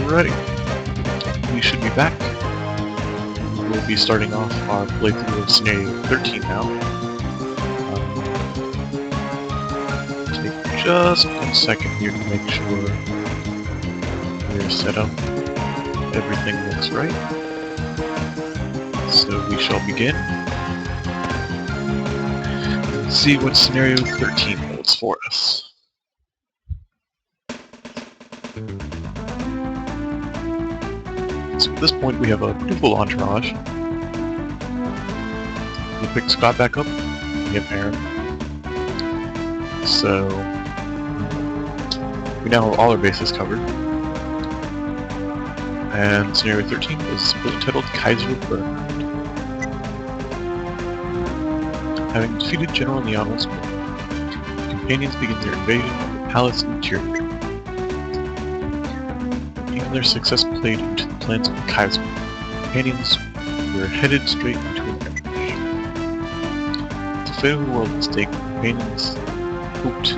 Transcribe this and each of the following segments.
Alrighty, we should be back. We'll be starting off our playthrough of Scenario 13 now. Take just 1 second here to make sure we're set up. Everything looks right. So we shall begin. Let's see what Scenario 13 holds for us. So at this point we have a beautiful entourage. We pick Scott back up, we have Aaron. So we now have all our bases covered. And Scenario 13 is simply entitled Kaiser Bernhard. Having defeated General Neon's companions begin their invasion of the palace interior. Even their success played into the plans of the Kaiser. Companions were headed straight into an ambush. The fate of the world at stake, companions hoped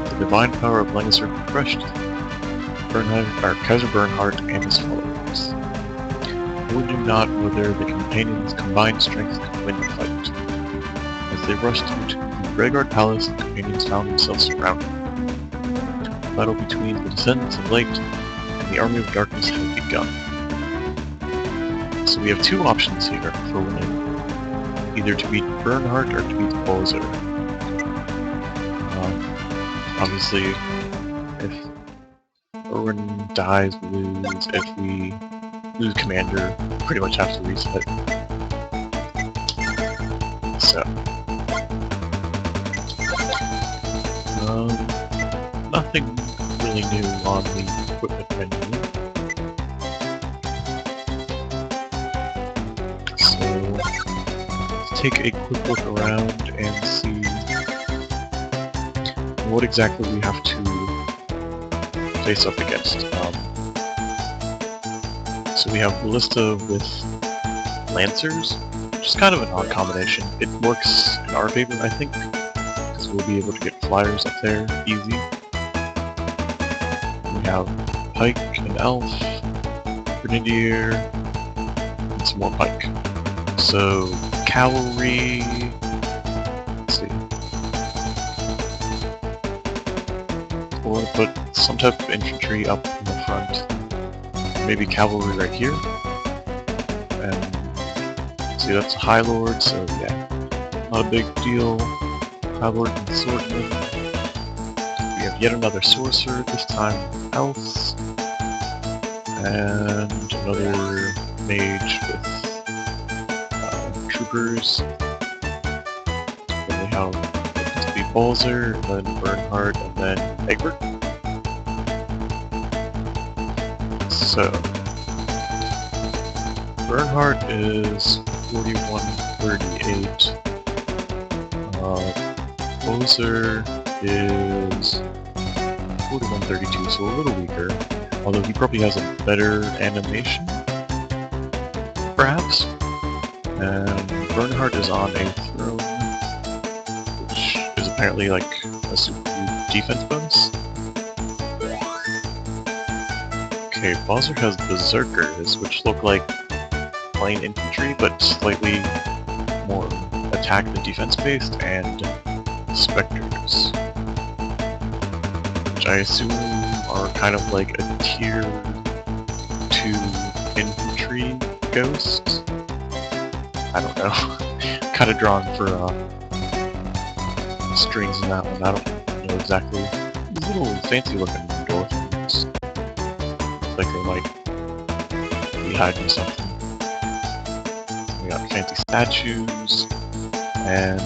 the divine power of Langrisser crushed Kaiser Bernhard and his followers. Who knew not whether the companions' combined strength could win the fight. As they rushed into the Gregard Palace, the companions found themselves surrounded. The battle between the descendants of light and the army of darkness had begun. So we have two options here for winning. Either to beat Bernhard or to beat Bowser. Obviously, if Erwin dies, we lose. If we lose Commander, we pretty much have to reset. So, nothing really new on the equipment menu. So, let's take a quick look around and see what exactly we have to face up against. So we have Ballista with Lancers, which is kind of an odd combination. It works in our favor, I think, because we'll be able to get flyers up there easy. We have Pike and Elf, Grenadier, and some more Pike. So, Cavalry... let's see. We'll put some type of infantry up in the front. Maybe cavalry right here. And see, that's a High Lord, so yeah, not a big deal. High Lord and Swordman. We have yet another sorcerer, this time Elf. And another mage with troopers. Then we have to be Bowser, and then Bernhard, and then Egbert. So, Bernhard is 4138. Bowser is 4132, so a little weaker. Although he probably has a better animation, perhaps. And Bernhard is on a throne, which is apparently like a super defense bonus. Okay, Bowser has Berserkers, which look like plain infantry, but slightly more attack than defense based, and Spectres, which I assume are kind of like a tier 2 infantry ghost. I don't know. Kind of drawn for strings in that one. I don't know exactly. These little fancy looking dolphins. Like they might be hiding something. We got fancy statues and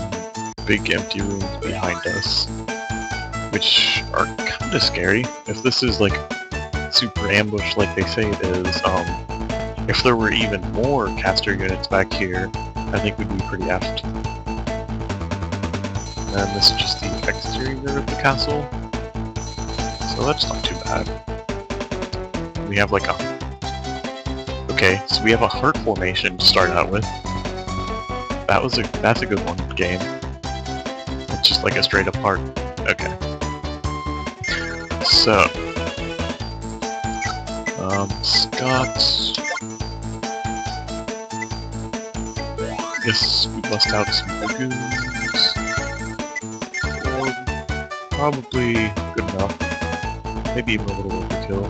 big empty rooms behind us, which are kind of scary. If this is like super ambush like they say it is, if there were even more caster units back here, I think we'd be pretty effed. And this is just the exterior of the castle, so that's not too bad. We have like a... okay, so we have a heart formation to start out with. That's a good one, game. It's just like a straight up heart. Okay. So, Scott. Guess we bust out some Dragoons. Or probably good enough. Maybe even a little overkill.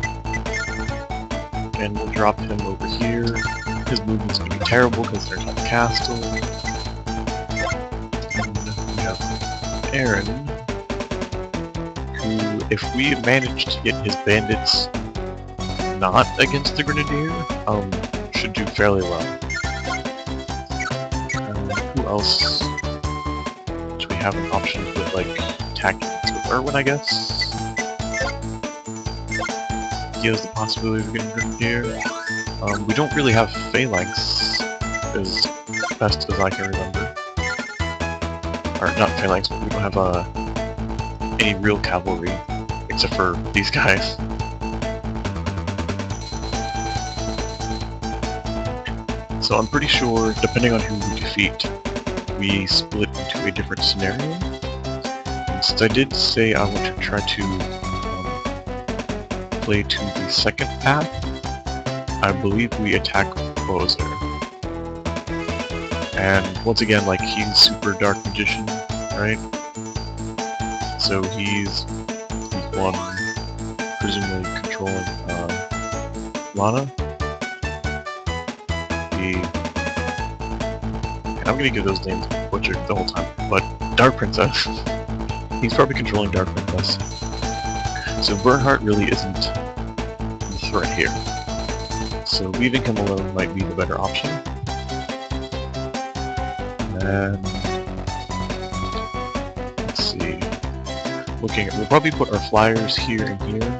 And we'll drop him over here. His movement's gonna be terrible because there's no castle. And we have Aaron, who, if we manage to get his bandits not against the Grenadier, should do fairly well. Who else do we have an option with, like, attacking with Irwin, I guess? He has the possibility of getting Grenadier. We don't really have Phalanx, as best as I can remember. Or, not Phalanx, but we don't have any real cavalry, except for these guys. So I'm pretty sure, depending on who we defeat, we split into a different scenario. Since I did say I want to try to play to the second path, I believe we attack Bowser. And once again, like, he's super dark magician, right? So he's one presumably controlling Lana. And I'm gonna give those names butchered the whole time, but Dark Princess. He's probably controlling Dark Princess. So Bernhardt really isn't the threat here. So leaving him alone might be the better option. And let's see. We'll probably put our flyers here and here,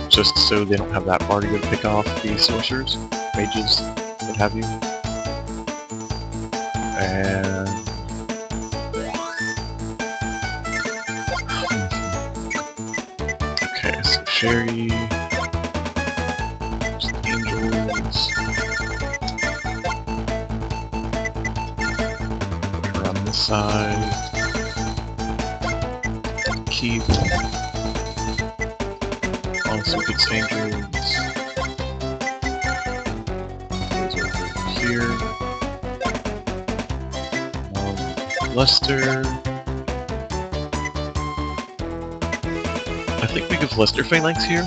just so they don't have that party to pick off the sorcerers, mages, what have you. And okay, so Sherry, just angels, put her on this side. Keith also gets angels. Goes over here. Lester. I think we give Lester Phalanx here,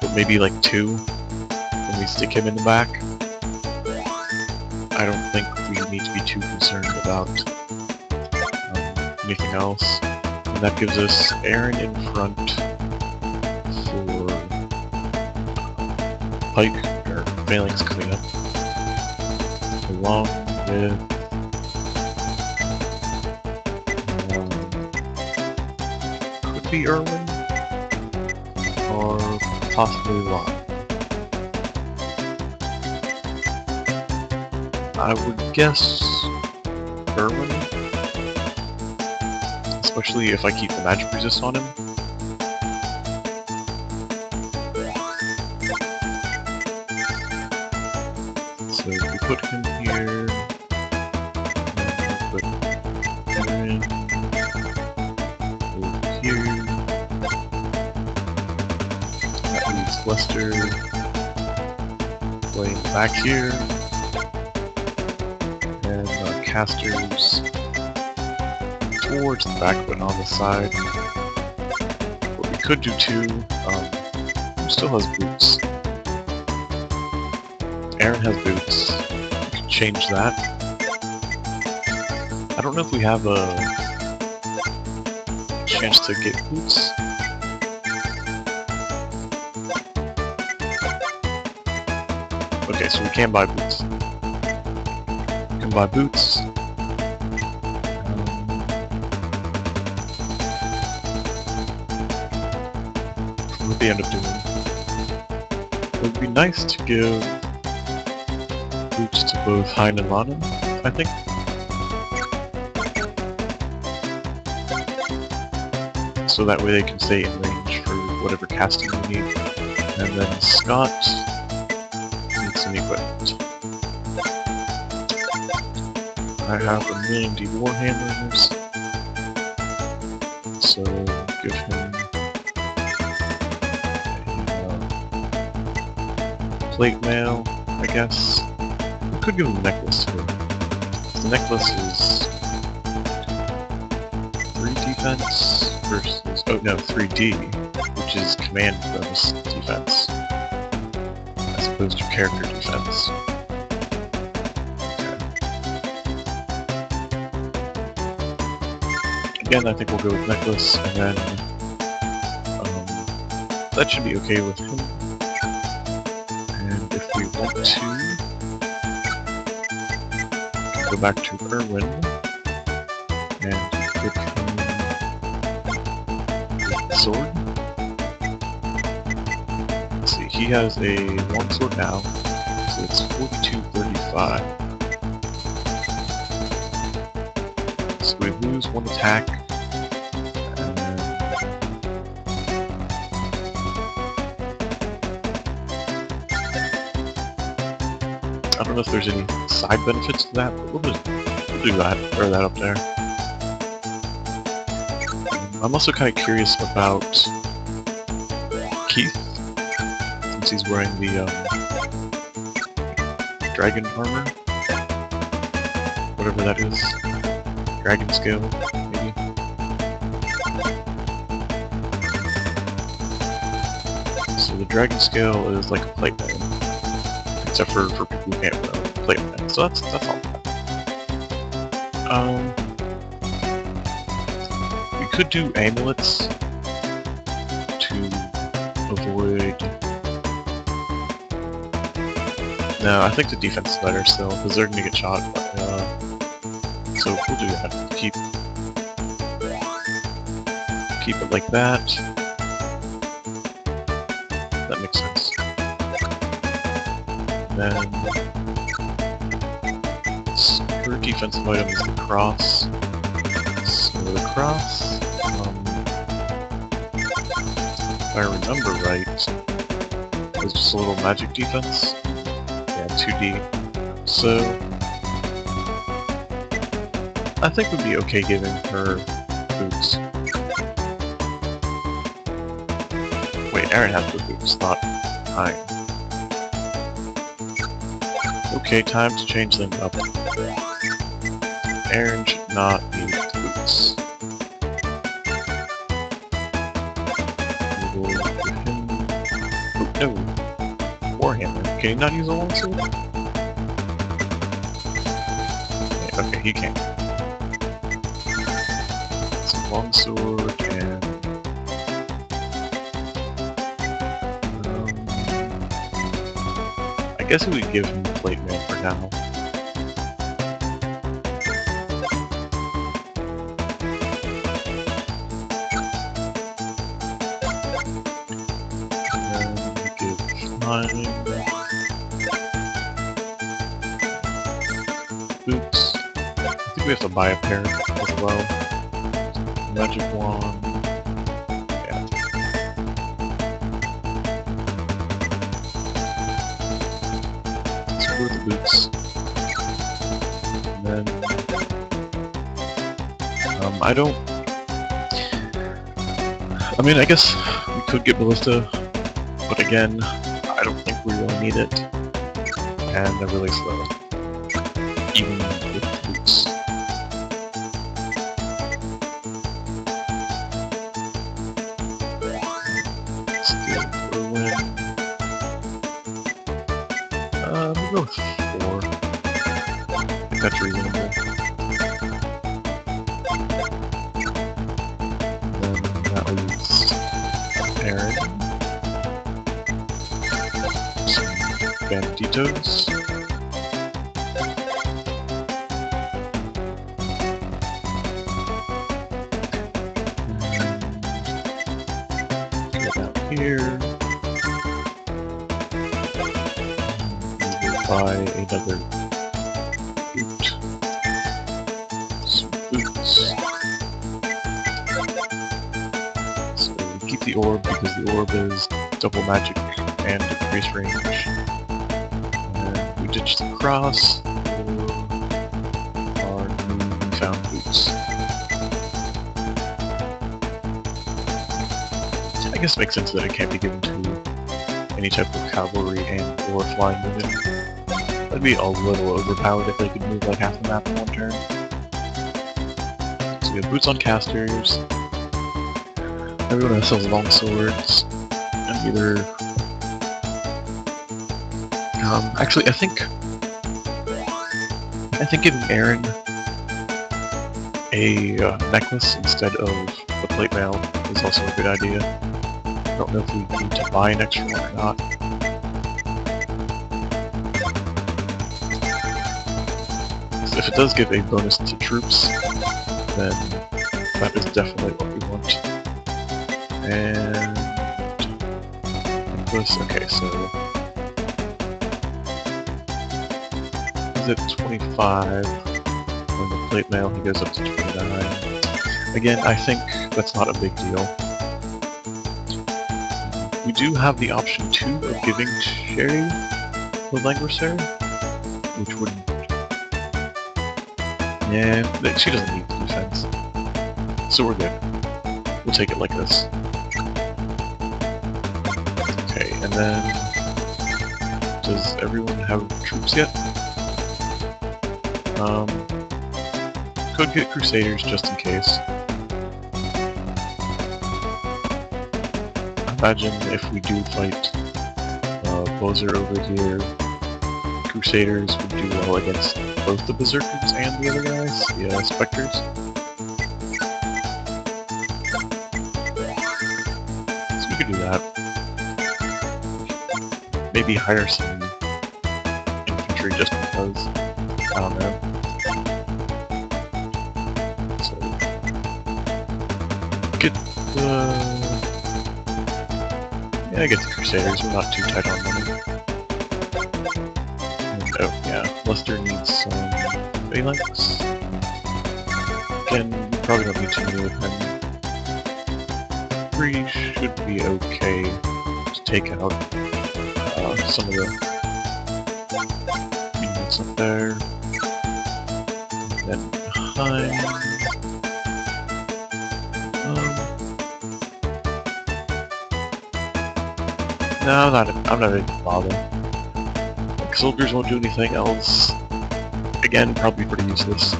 but maybe like 2, and we stick him in the back. I don't think we need to be too concerned about anything else. And that gives us Aaron in front for Pike, or Phalanx coming up, along with could be Irwin, or possibly Lon. I would guess Irwin, especially if I keep the magic resist on him. So we put him here, and put Aaron over here. That leaves Lester playing back here. And casters towards the back, but on the side. What we could do too, who still has boots? Aaron has boots. We could change that. I don't know if we have a chance to get boots. Okay, so we can buy boots. We can buy boots. What they end up doing. It would be nice to give boots to both Hein and Lana, I think. So that way they can stay in range for whatever casting we need. And then Scott needs some equipment. I have a million D Warhammers, so give him plate mail, I guess. We could give him a necklace too. The necklace is 3 defense versus, oh no, 3D, which is command bonus defense, as opposed to character defense. Okay. Again, I think we'll go with necklace, and then that should be okay with him. And if we want to go back to Erwin and give him the sword. Let's see, he has a longsword now, so it's 42-35. So we lose 1 attack. I don't know if there's any side benefits to that, but we'll do that, throw that up there. I'm also kind of curious about Keith, since he's wearing the dragon armor, whatever that is, dragon scale, maybe. So the dragon scale is like a plate mail. Except for people who can't play with them. So that's all. We could do amulets to avoid. No, I think the defense is better still, because they're gonna get shot. So we'll do that. Keep it like that. That makes sense. Then, for defensive item is the cross. So the cross, if I remember right, is just a little magic defense. Yeah, 2D. So, I think we'd be okay giving her boots. Wait, Aaron has the boots, not I. Okay, time to change them up. Aaron should not need boots. We will give him... Oh, no! Warhammer. Can he not use a longsword? Okay, he can. Some longsword and... I guess we would give him plate mail for now. And then we give mine boots. I think we have to buy a pair as well. Magic wand. The boots. And then I mean, I guess we could get Ballista, but again, I don't think we really need it. And they're really slow. Even with the boots. Let's get Erwin. We'll go with 4. I think that's reasonable. And then that leaves Aaron. Some banditos. Get out here. Buy another boot. Some boots. So we keep the orb because the orb is double magic and increased range. And we ditch the cross for our newfound boots. I guess it makes sense that it can't be given to any type of cavalry and or flying unit. That'd be a little overpowered if they could move like half the map in one turn. So we have boots on casters. Everyone else has long swords. And either... actually, I think giving Aaron a necklace instead of the plate mail is also a good idea. I don't know if we need to buy an extra one or not. So if it does give a bonus to troops, then that is definitely what we want. And necklace, okay, so he's at 25. On the plate mail, he goes up to 29. Again, I think that's not a big deal. We do have the option too of giving Sherry the Langrisser, which would... yeah, she doesn't need the defense. So we're good. We'll take it like this. Okay, and then... does everyone have troops yet? Could get Crusaders just in case. Imagine if we do fight Bowser over here, Crusaders would do well against both the Berserkers and the other guys, the Spectres. So we could do that. Maybe hire some infantry just because. I don't know. Get the... yeah, get the Crusaders, we're not too tight on money. And, oh, yeah, Lester needs some phalanx. Again, we probably don't need too many with him. 3 should be okay to take out some of the units up there. And then behind... no, I'm not even bothered. Like, soldiers won't do anything else. Again, probably pretty useless.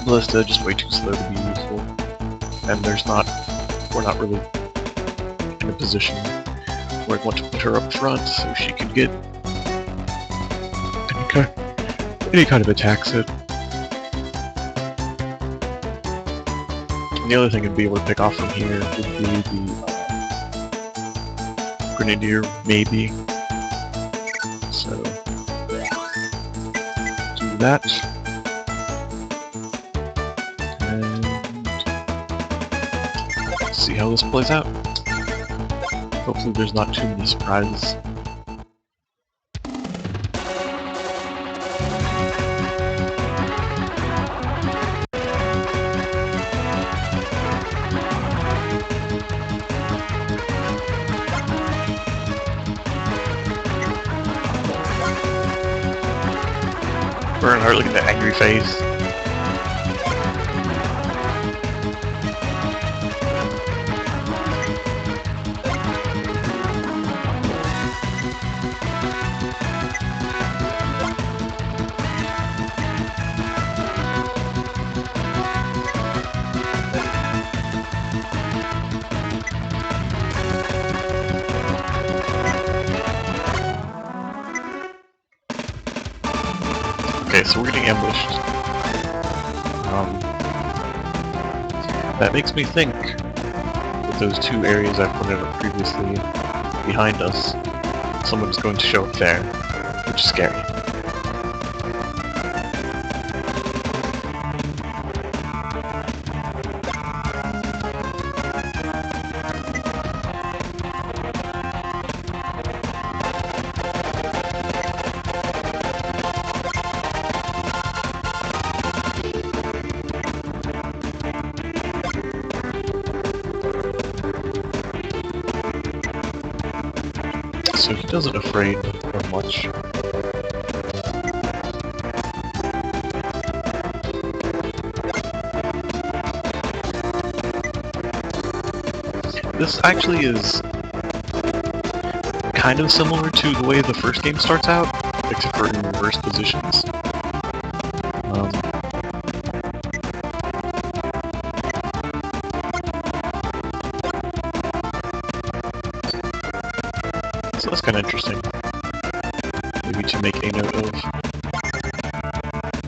Ballista just way too slow to be useful. And we're not really in a position where I'd want to put her up front so she could get any kind of attack set. And the other thing I'd be able to pick off from here would be the Grenadier, maybe. So, do that. And let's see how this plays out. Hopefully there's not too many surprises. Bernhardt, look at that angry face. Okay, so we're getting ambushed. That makes me think that those 2 areas I pointed out previously behind us, someone's going to show up there, which is scary. So he doesn't afraid of much. This actually is kind of similar to the way the first game starts out, except for in reverse positions. So that's kind of interesting. Maybe to make a note of.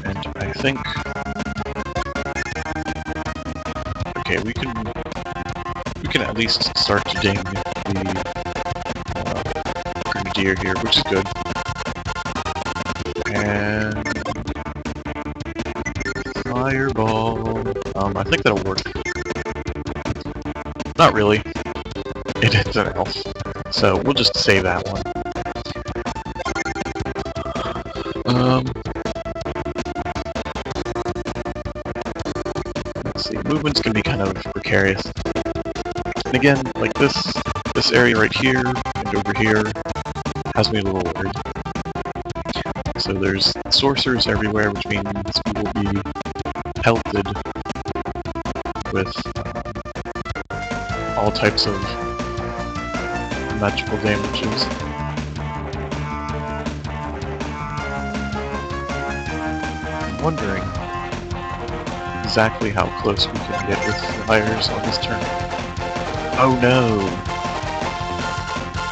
And I think... Okay, we can at least start to ding the Grenadier here, which is good. And... Fireball... I think that'll work. Not really. It's an elf. So we'll just save that one. Let's see, movements can be kind of precarious. And again, like this area right here and over here has me a little worried. So there's sorcerers everywhere, which means we will be pelted with all types of magical damages. I'm wondering exactly how close we can get with flyers on this turn. Oh no!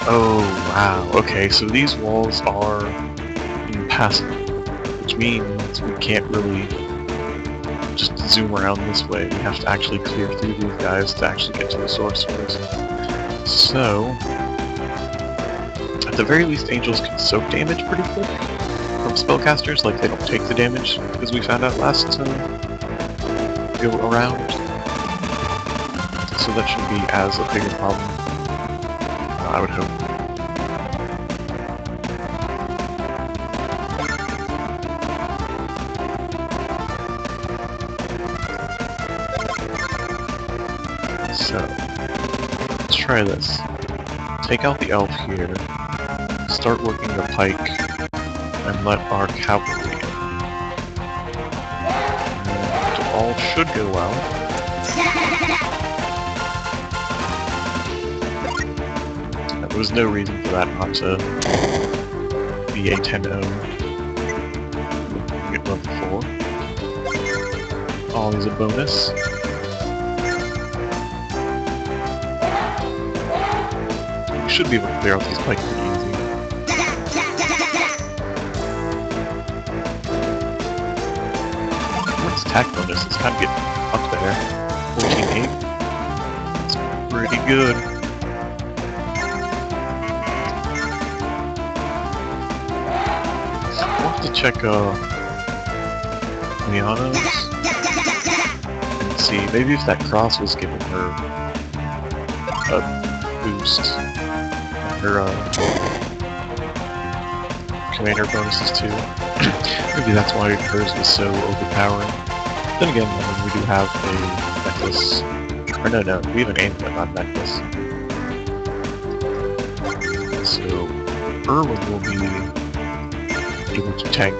Oh wow, okay, so these walls are impassable, which means we can't really just zoom around this way. We have to actually clear through these guys to actually get to the sorcerers. So, at the very least, angels can soak damage pretty quick from spellcasters, like they don't take the damage, as we found out last go around. So that shouldn't be as a bigger problem, I would hope. So, let's try this. Take out the elf here, start working the pike, and let our cavalry in. And all should go well. There was no reason for that not to be a 10-0. Get level 4. Always a bonus. We should be able to clear out these pikes pretty easy. What's attack bonus? It's kind of getting up there. 14-8. It's pretty good. We'll have to check Liana's and see, maybe if that cross was giving her a boost. Her commander bonuses too. Maybe that's why hers was so overpowering. Then again, I mean, we do have a necklace. Or no, we have an amulet, not a necklace. So, Erwin will be able to tank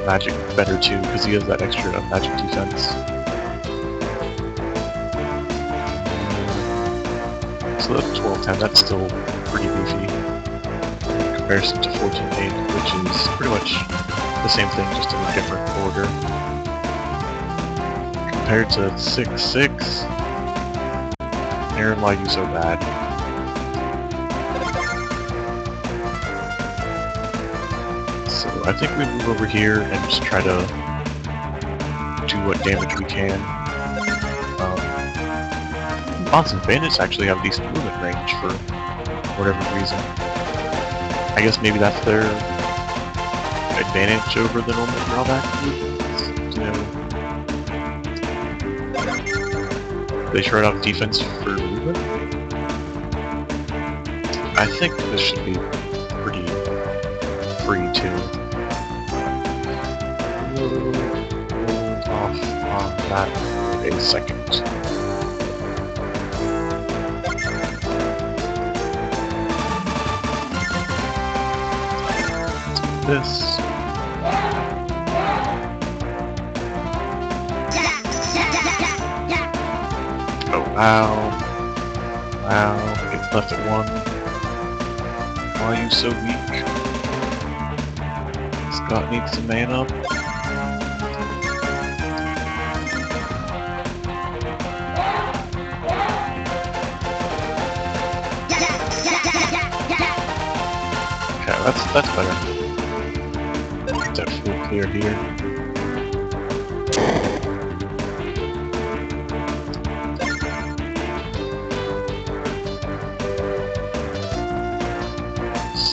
magic better too, because he has that extra magic defense. So that's 12-10, that's still pretty beefy in comparison to 14-8, which is pretty much the same thing, just in a different order. Compared to 6-6, Aaron, why are you so bad? So I think we move over here and just try to do what damage we can. Awesome, bandits actually have decent movement range for whatever reason. I guess maybe that's their advantage over the normal drawback movements, you know. They shred off defense for movement. I think this should be pretty free too. We'll hold off on that for a second. This. Oh wow. Wow, it's left at 1. Why are you so weak? Scott needs to man up. Okay, that's better. Get that full clear here.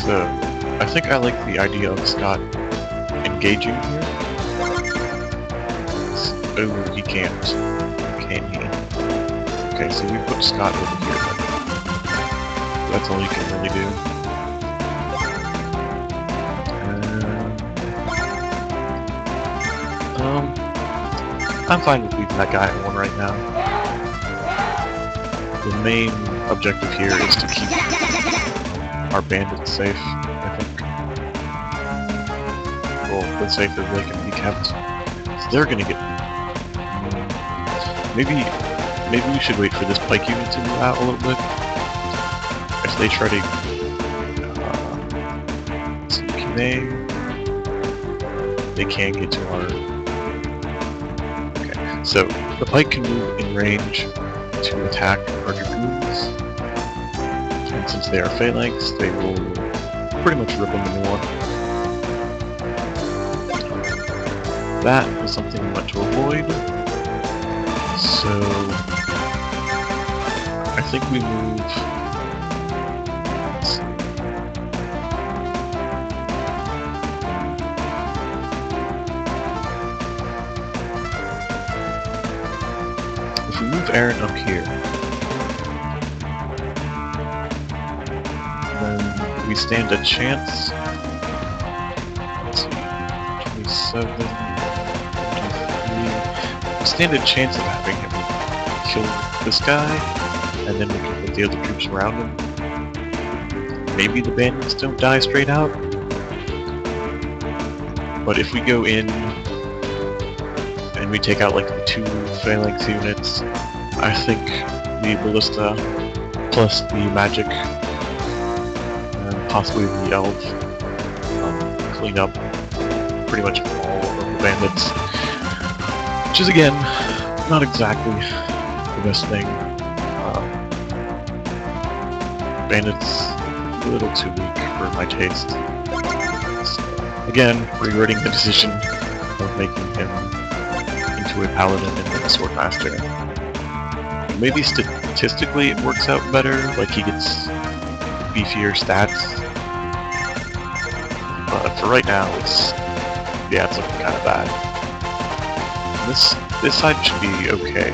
So, I think I like the idea of Scott engaging here. Oh, he can't. Can he? Okay, so we put Scott over here. That's all he can really do. I'm fine with leaving that guy at 1 right now. The main objective here is to keep our bandits safe, I think. Well, the safer they can be kept. So they're gonna get... Maybe we should wait for this pike unit to move out a little bit. If they try to... can they can get to our... Okay, so the pike can move in range to attack our dragoons. And since they are phalanx, they will pretty much rip them a new one. That is something we want to avoid. So I think we move. If we move Aaron up here, then we stand a chance. Let's see, 27, 23. We stand a chance of having him kill this guy, and then we can put the other troops around him. Maybe the bandits don't die straight out. But if we go in and we take out like the 2 phalanx units, I think the ballista plus the magic and possibly the elf clean up pretty much all of the bandits, which is again not exactly the best thing. Bandits a little too weak for my taste. So, again, regretting the decision of making him into a paladin and then a swordmaster. Maybe statistically it works out better, like he gets beefier stats. But for right now, it's looking kind of bad. This side should be okay.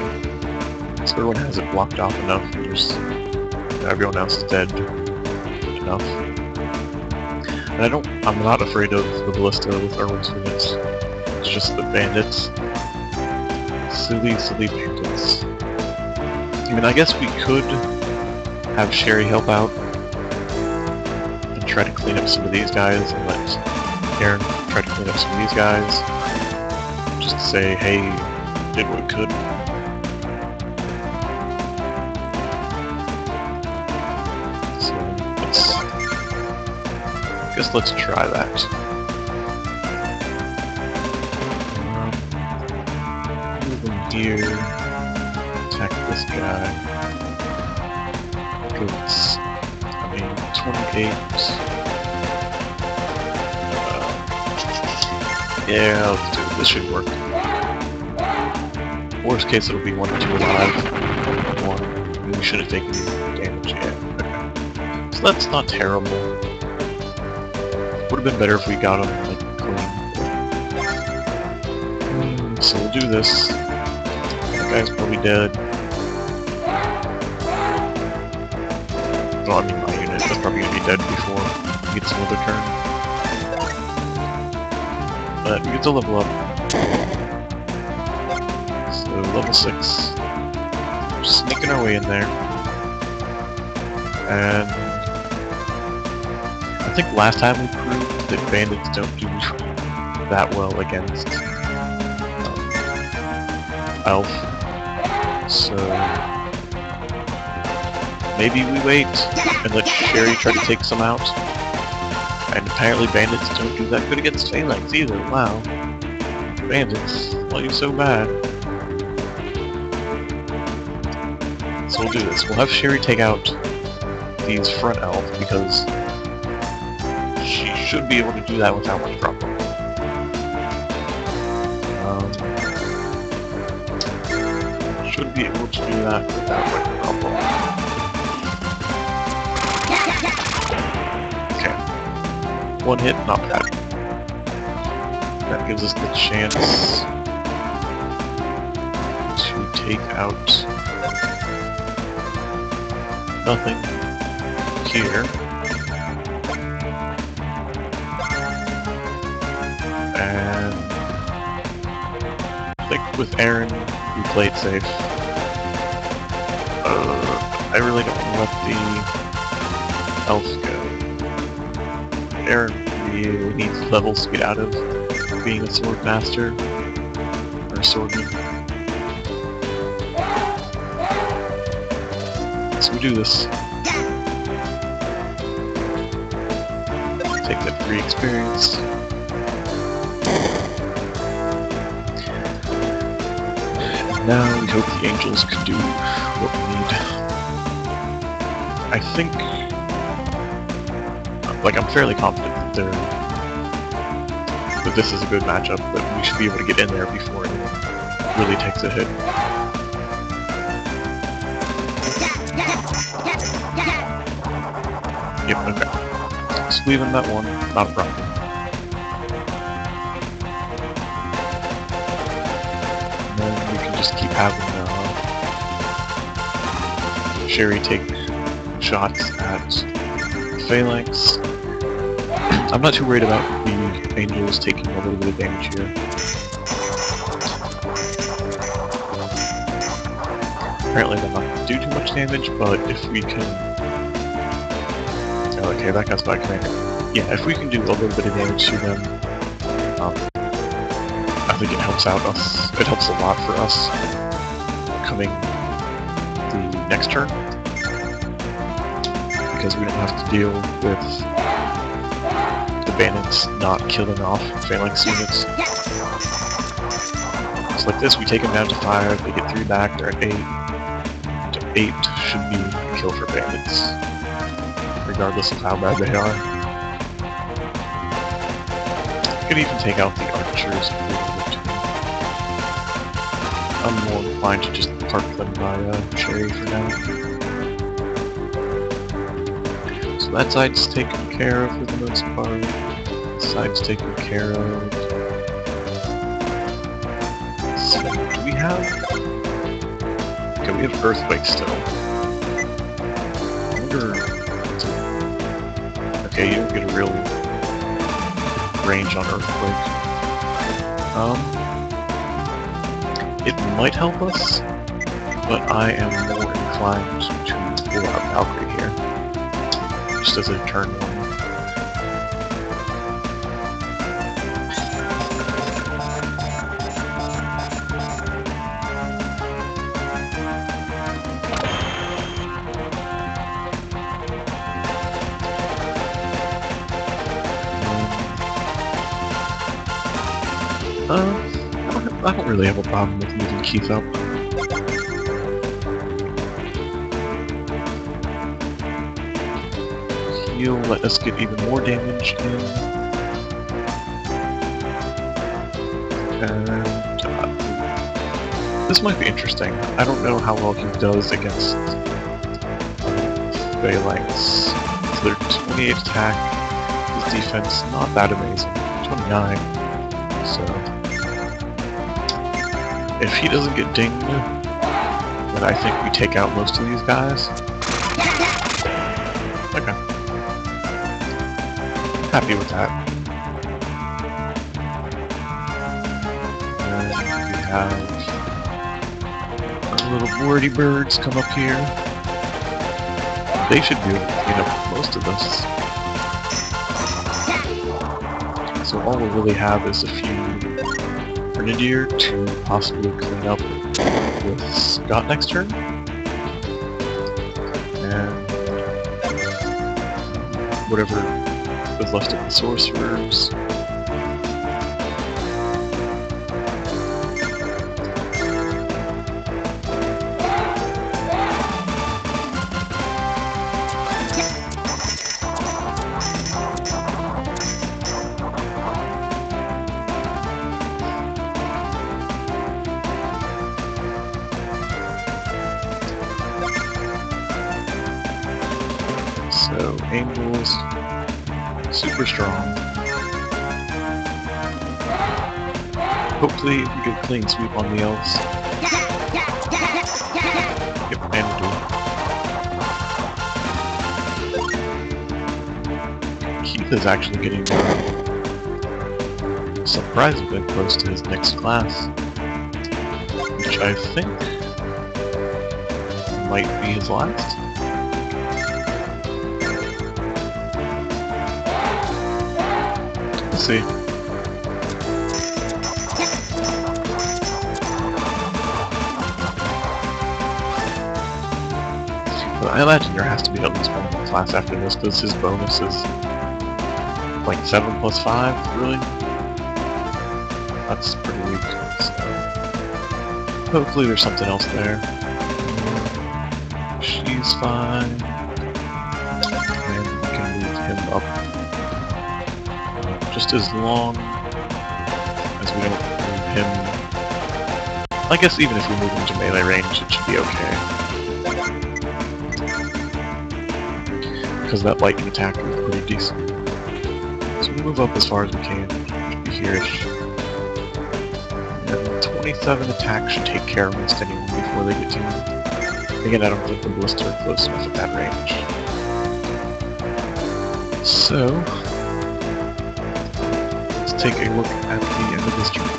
So everyone has it blocked off enough. And everyone else is dead enough. And I'm not afraid of the ballista with Erwin's units. It's just the bandits. Silly bandits. I mean, I guess we could have Sherry help out and try to clean up some of these guys, and let Aaron try to clean up some of these guys. Just to say, hey, did what we could. So I guess let's try that. Move him here. Attack this guy. Goats. I mean, 28. Yeah, let's do it. This should work. Worst case, it'll be 1 or 2 alive. 1. We should have taken damage yet. Okay. So that's not terrible. Would have been better if we got him like clean. So we'll do this. That guy's probably dead. Well, I mean, my unit is probably gonna be dead before he gets another turn. But we get to level up. So level 6. We're sneaking our way in there. And I think last time we proved that bandits don't do that well against elf. So maybe we wait and let Sherry try to take some out. And apparently bandits don't do that good against phalanx either, wow. Bandits, why are you so bad? So we'll do this. We'll have Sherry take out these front elf because she should be able to do that without much problem. Should be able to do that without much problem. Okay. One hit, not bad. That gives us the chance to take out nothing here. And I think with Aaron, we played safe. I really don't want to let the elf go. Aaron really needs levels to get out of being a sword master or a swordman. So we do this. Take that free experience. And now we hope the angels can do what we need. I think, like, I'm fairly confident that this is a good matchup, that we should be able to get in there before anyone really takes a hit. Yep, okay. Just leaving that one, not a problem. And then we can just keep having Sherry take shots at phalanx. I'm not too worried about the angels taking a little bit of damage here. Apparently they're not going to do too much damage, but if we can... Okay, that guy's back commander. Yeah, if we can do a little bit of damage to them, I think it helps out us. It helps a lot for us coming the next turn, because we don't have to deal with the bandits not killing off phalanx units. So like this, we take them down to 5, they get 3 back, they're at 8. To 8 should be a kill for bandits, regardless of how bad they are. You can even take out the archers if we wanted to. I'm more inclined to just park them by Sherry for now. So that side's taken care of for the most part. This side's taken care of. So, do we have... Okay, we have Earthquake still. I wonder... Okay, you don't get a real range on Earthquake. It might help us, but I am more inclined to pull out Valkyrie here. Just as a turn 1. I don't really have a problem with moving Keith up. He'll let us get even more damage in. And this might be interesting. I don't know how well he does against phalanx. So they're 28 attack, his defense not that amazing, 29. So if he doesn't get dinged, then I think we take out most of these guys. Okay. Happy with that. And we have our little wordy birds come up here. They should be able to clean up most of this. So all we'll really have is a few Grenadier to possibly clean up with Scott next turn. And whatever is left of the sorcerers. So, Angels, super strong. Hopefully we get a clean sweep on the elves. Yep, and we do. Keith is actually getting surprisingly close to his next class, which I think might be his last. Let's see. But I imagine there has to be at least one more class after this, because his bonus is like 7 plus 5, really? That's pretty weak, so hopefully there's something else there. She's fine. And we can move him up. Just as long as we don't move him... I guess even if we move him to melee range, it should be okay. Because that lightning attack is pretty decent. So we'll move up as far as we can. Should be here-ish. And 27 attacks should take care of most anyone before they get to me. Again, I don't think the ballists are close enough at that range. So, let's take a look at the end of this journey.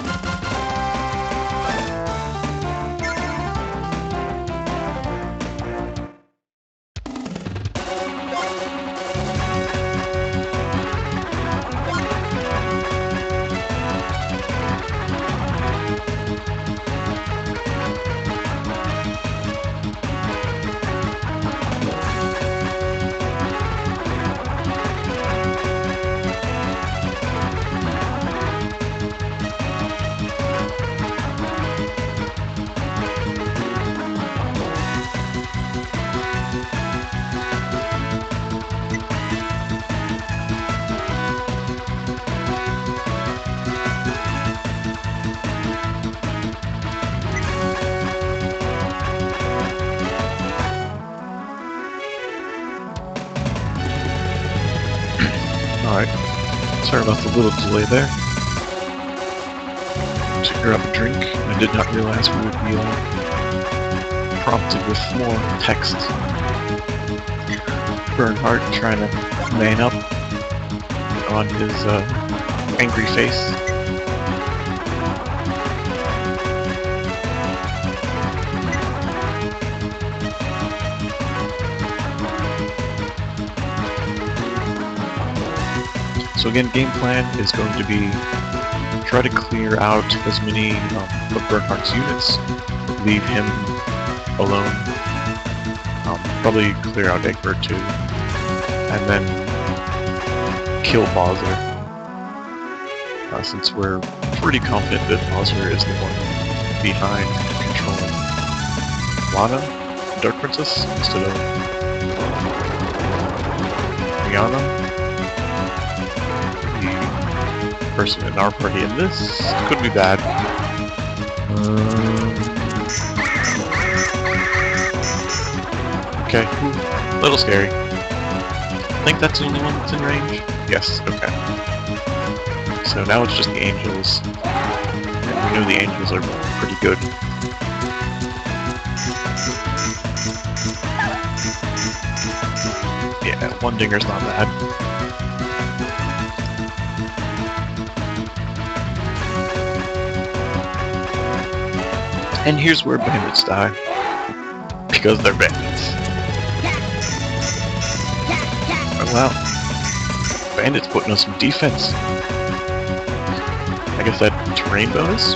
Alright, sorry about the little delay there. To grab a drink, I did not realize we would be prompted with more text. Bernhardt trying to man up on his angry face. So again, game plan is going to be try to clear out as many of Bernhardt's units, leave him alone, probably clear out Egbert too, and then kill Bowser, since we're pretty confident that Bowser is the one behind controlling Lana, Dark Princess, instead of Rihanna. Person in our party, and this could be bad. Okay, a little scary. I think that's the only one that's in range. Yes, okay. So now it's just the angels. And we know the angels are pretty good. Yeah, one dinger's not bad. And here's where bandits die. Because they're bandits. Oh wow. Bandits putting on some defense. I guess that terrain bonus?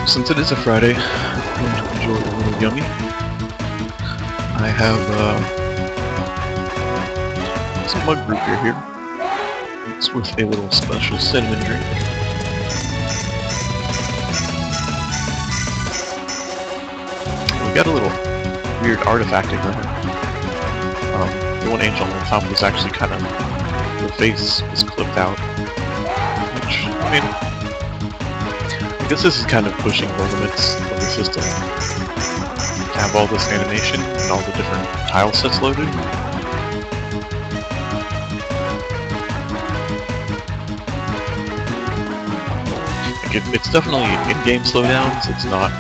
since it is a Friday, I'm going to enjoy a little yummy. I have some mug root beer here. It's with a little special cinnamon drink. We got a little weird artifact in there. The one angel on the top was actually kind of, the face was clipped out. Which, I mean, I guess this is kind of pushing the limits of the system. To have all this animation and all the different tile sets loaded. Like it's definitely in-game slowdowns, it's not,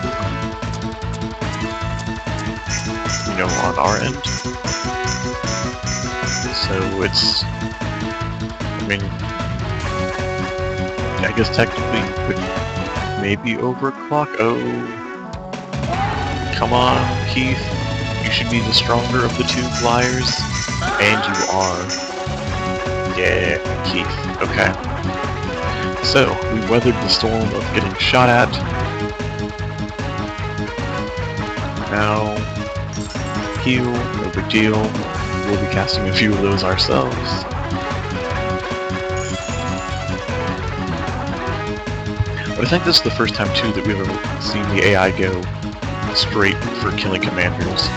you know, on our end. So it's, I mean, I guess technically you could maybe overclock. Oh, come on, Keith. You should be the stronger of the two flyers. And you are. Yeah, Keith. Okay. So, we weathered the storm of getting shot at. Now, heal, no big deal. We'll be casting a few of those ourselves. But I think this is the first time, too, that we've ever seen the AI go straight for killing commanders.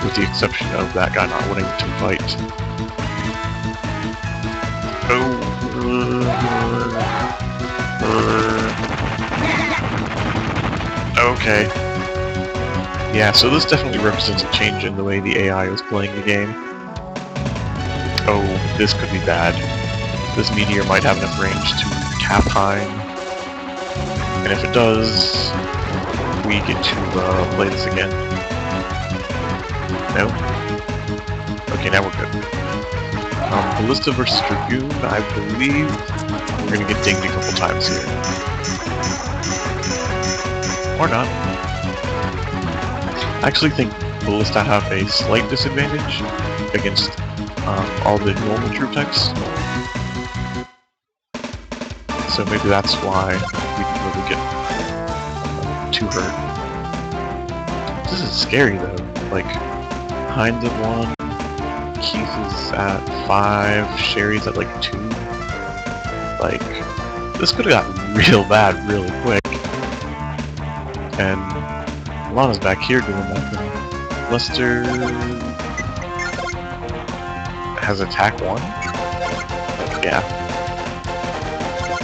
With the exception of that guy not wanting to fight. Oh. Okay. Yeah, so this definitely represents a change in the way the AI is playing the game. Oh, this could be bad. This meteor might have enough range to tap Hein. And if it does, we get to play this again. No? Okay, now we're good. Ballista versus Dragoon, I believe we're gonna get dinged a couple times here. Or not. I actually think Ballista have a slight disadvantage against all the normal troop types. So maybe that's why we can really get too hurt. This is scary though. Like, Hein's at 1, Keith is at 5, Sherry's at like 2. Like, this could have gotten real bad really quick. And Lana's back here doing nothing. Lester has attack 1? Yeah.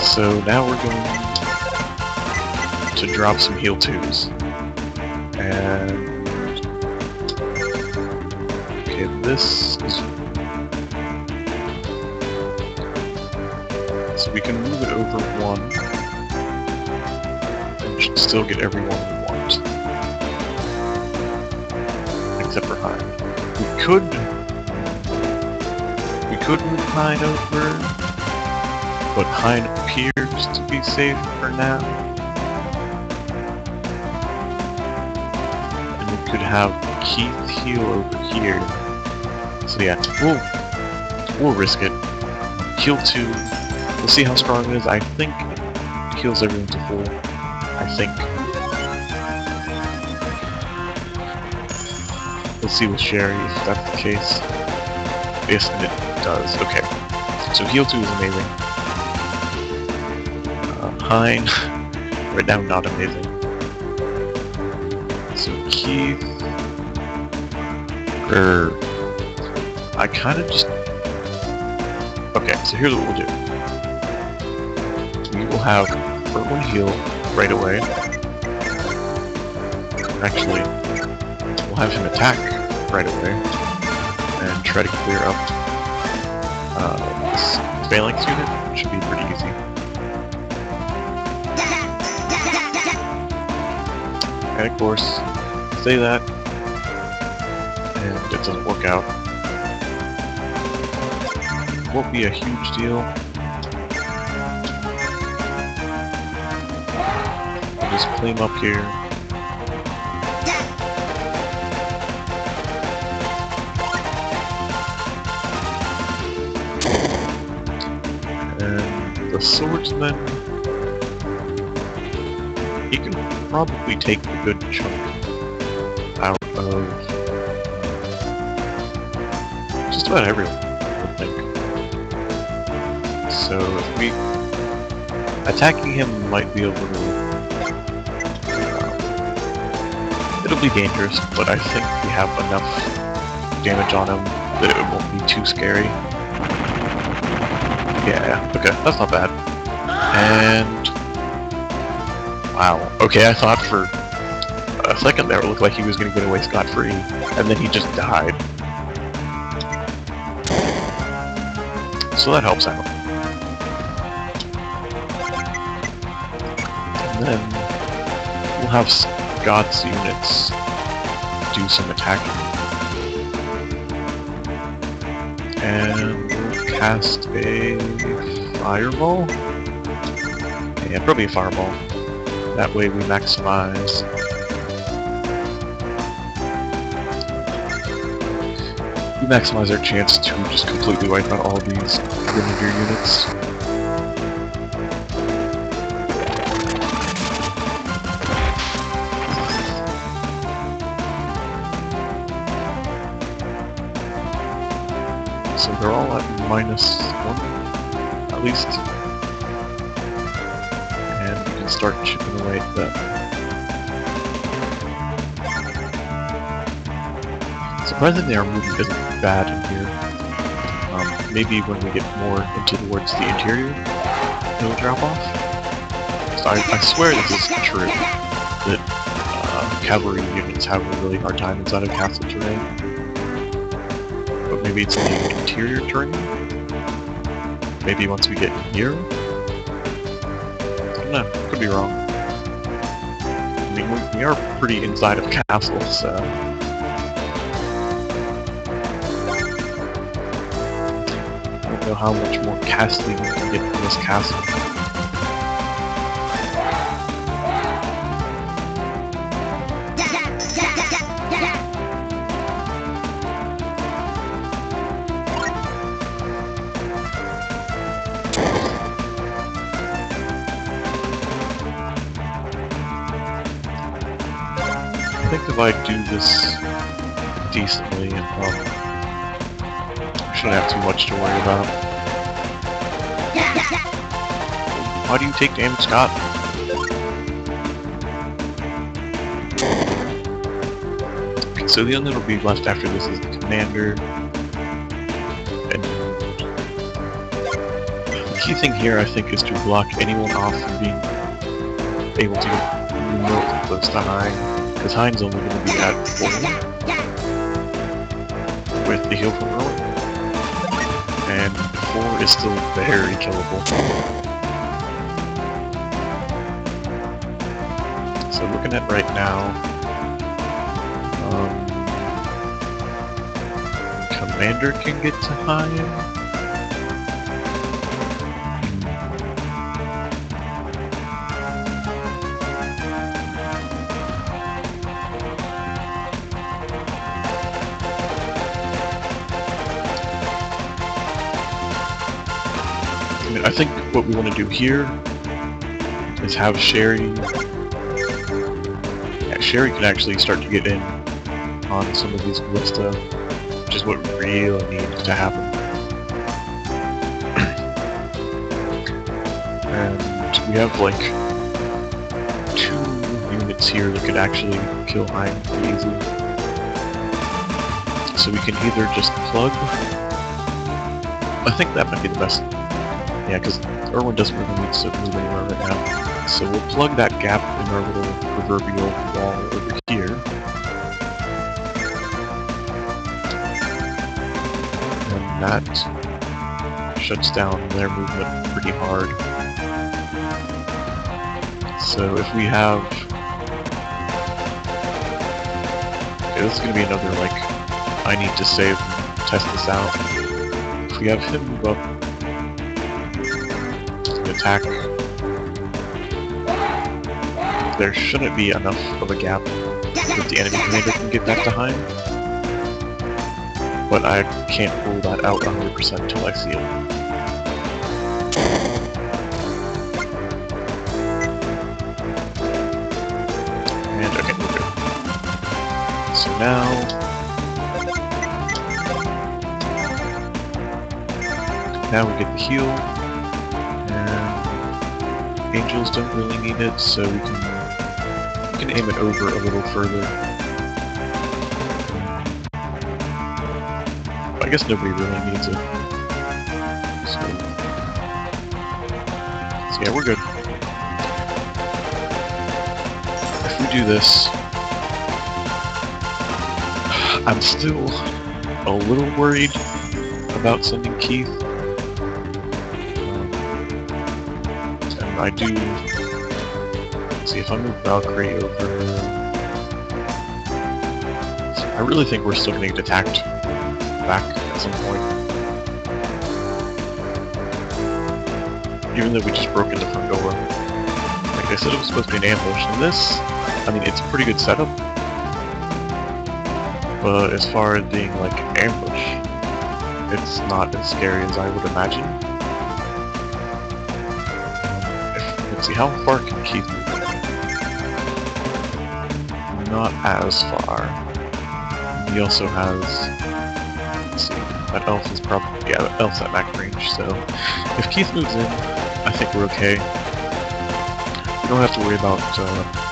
So now we're going to drop some heal 2s. And okay, this is, so we can move it over 1 and should still get everyone we want. Except for Hein. We could move Hein over, but Hein appears to be safe for now. And we could have Keith heal over here. So yeah, we'll risk it. Heal 2. We'll see how strong it is. I think it heals everyone to full. I think. We'll see with Sherry if that's the case. Yes, and it does. Okay. So heal 2 is amazing. Hein, right now not amazing. So Keith, I kind of just, okay, so here's what we'll do. We will have Erwin heal right away. Actually, we'll have him attack right away and try to clear up this phalanx unit, which should be pretty easy. And of course, say that, and it doesn't work out. Won't be a huge deal. We'll just play him up here. And the swordsman, he probably take a good chunk out of just about everyone, I think. So if we... attacking him might be a little... it'll be dangerous, but I think we have enough damage on him that it won't be too scary. Yeah, okay, that's not bad. And... wow, okay, I thought for a second there it looked like he was going to get away scot-free, and then he just died. So that helps out. And then we'll have Scott's units do some attacking. And we'll cast a fireball? Yeah, probably a fireball. That way we maximize... our chance to just completely wipe out all these grenadier units. So they're all at -1, at least. And we can start chipping away at that. Surprisingly, our movement isn't bad in here. Maybe when we get more towards the interior, it'll drop off. So I swear this is true, that cavalry units have a really hard time inside of castle terrain. But maybe it's in the interior terrain? Maybe once we get here? I don't know, could be wrong. I mean, we are pretty inside of castles, so... know how much more castling we can get from this castle. I think if I do this decently and shouldn't have too much to worry about. Why do you take damage, Scott? Okay, so the only that'll be left after this is the commander. And the key thing here, I think, is to block anyone off from being able to get remotely close to Hein, because Hein's only going to be at 4 with the heal from Rowan. And 4 is still very killable. So looking at right now, Commander can get to Hein. I think what we want to do here is have Sherry... yeah, Sherry can actually start to get in on some of these ballista, which is what really needs to happen. And we have like 2 units here that could actually kill Hein pretty easily. So we can either just plug... I think that might be the best. Yeah, because Erwin doesn't really need to move anywhere right now. So we'll plug that gap in our little proverbial wall over here. And that shuts down their movement pretty hard. So if we have... okay, this is going to be another, like, I need to save and test this out. If we have him move up, attack, there shouldn't be enough of a gap that the enemy commander can get back to Hein, but I can't rule that out 100% until I see it. now we get the heal, and angels don't really need it, so we can aim it over a little further. I guess nobody really needs it. So yeah, we're good. If we do this, I'm still a little worried about sending Keith. And I do... Let's see, if I move Valkyrie over... I really think we're still going to get attacked back at some point. Even though we just broke in the front door. Like I said, it was supposed to be an ambush, and this, I mean, it's a pretty good setup. But as far as being like an ambush, it's not as scary as I would imagine. Let's see, how far can Keith move? Not as far. He also has... Let's see, that elf is probably... Yeah, that elf's at max range, so... If Keith moves in, I think we're okay. We don't have to worry about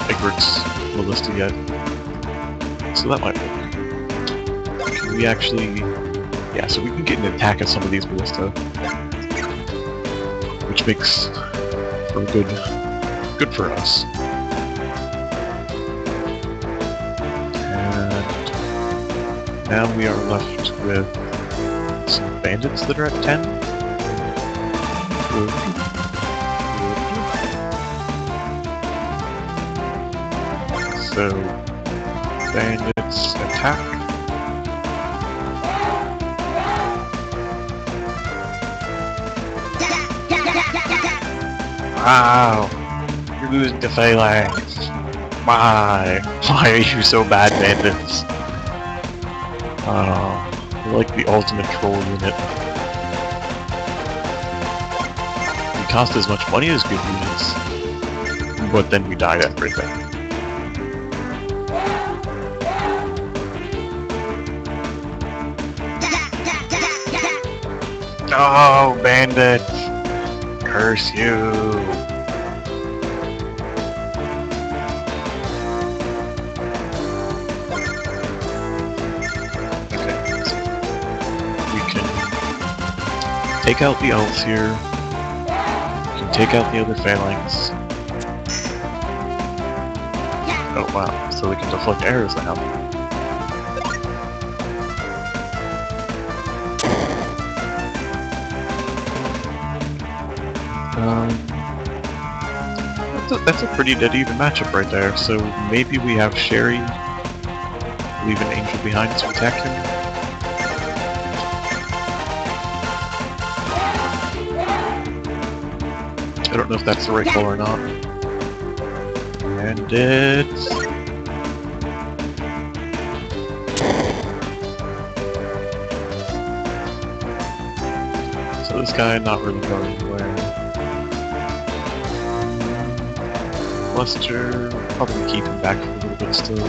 Egbert's ballista yet. So that might work. Can we actually... Yeah, so we can get an attack at some of these ballista. Which makes for good for us. And now we are left with some bandits that are at 10. So, bandits attack. Wow! You're losing to Phalanx! Why? Why are you so bad, bandits? You're like the ultimate troll unit. We cost as much money as good units, but then we died at everything. Oh, bandits! Curse you! Okay, so we can take out the elves here. We can take out the other phalanx. Oh wow, so we can deflect arrows now. That's a pretty dead even matchup right there, so maybe we have Sherry leave an angel behind to attack him. I don't know if that's the right call or not. And it's... So this guy not really going anywhere. Lester, probably keep him back for a little bit still.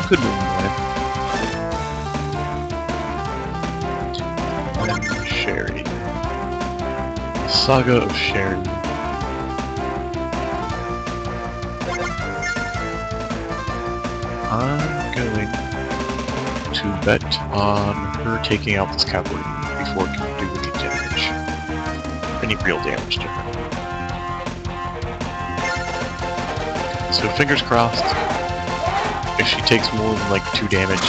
Could move him away. And Sherry. Saga of Sherry. I'm going to bet on her taking out this cavalry before it can do any damage. Any real damage to her. So fingers crossed, if she takes more than like 2 damage,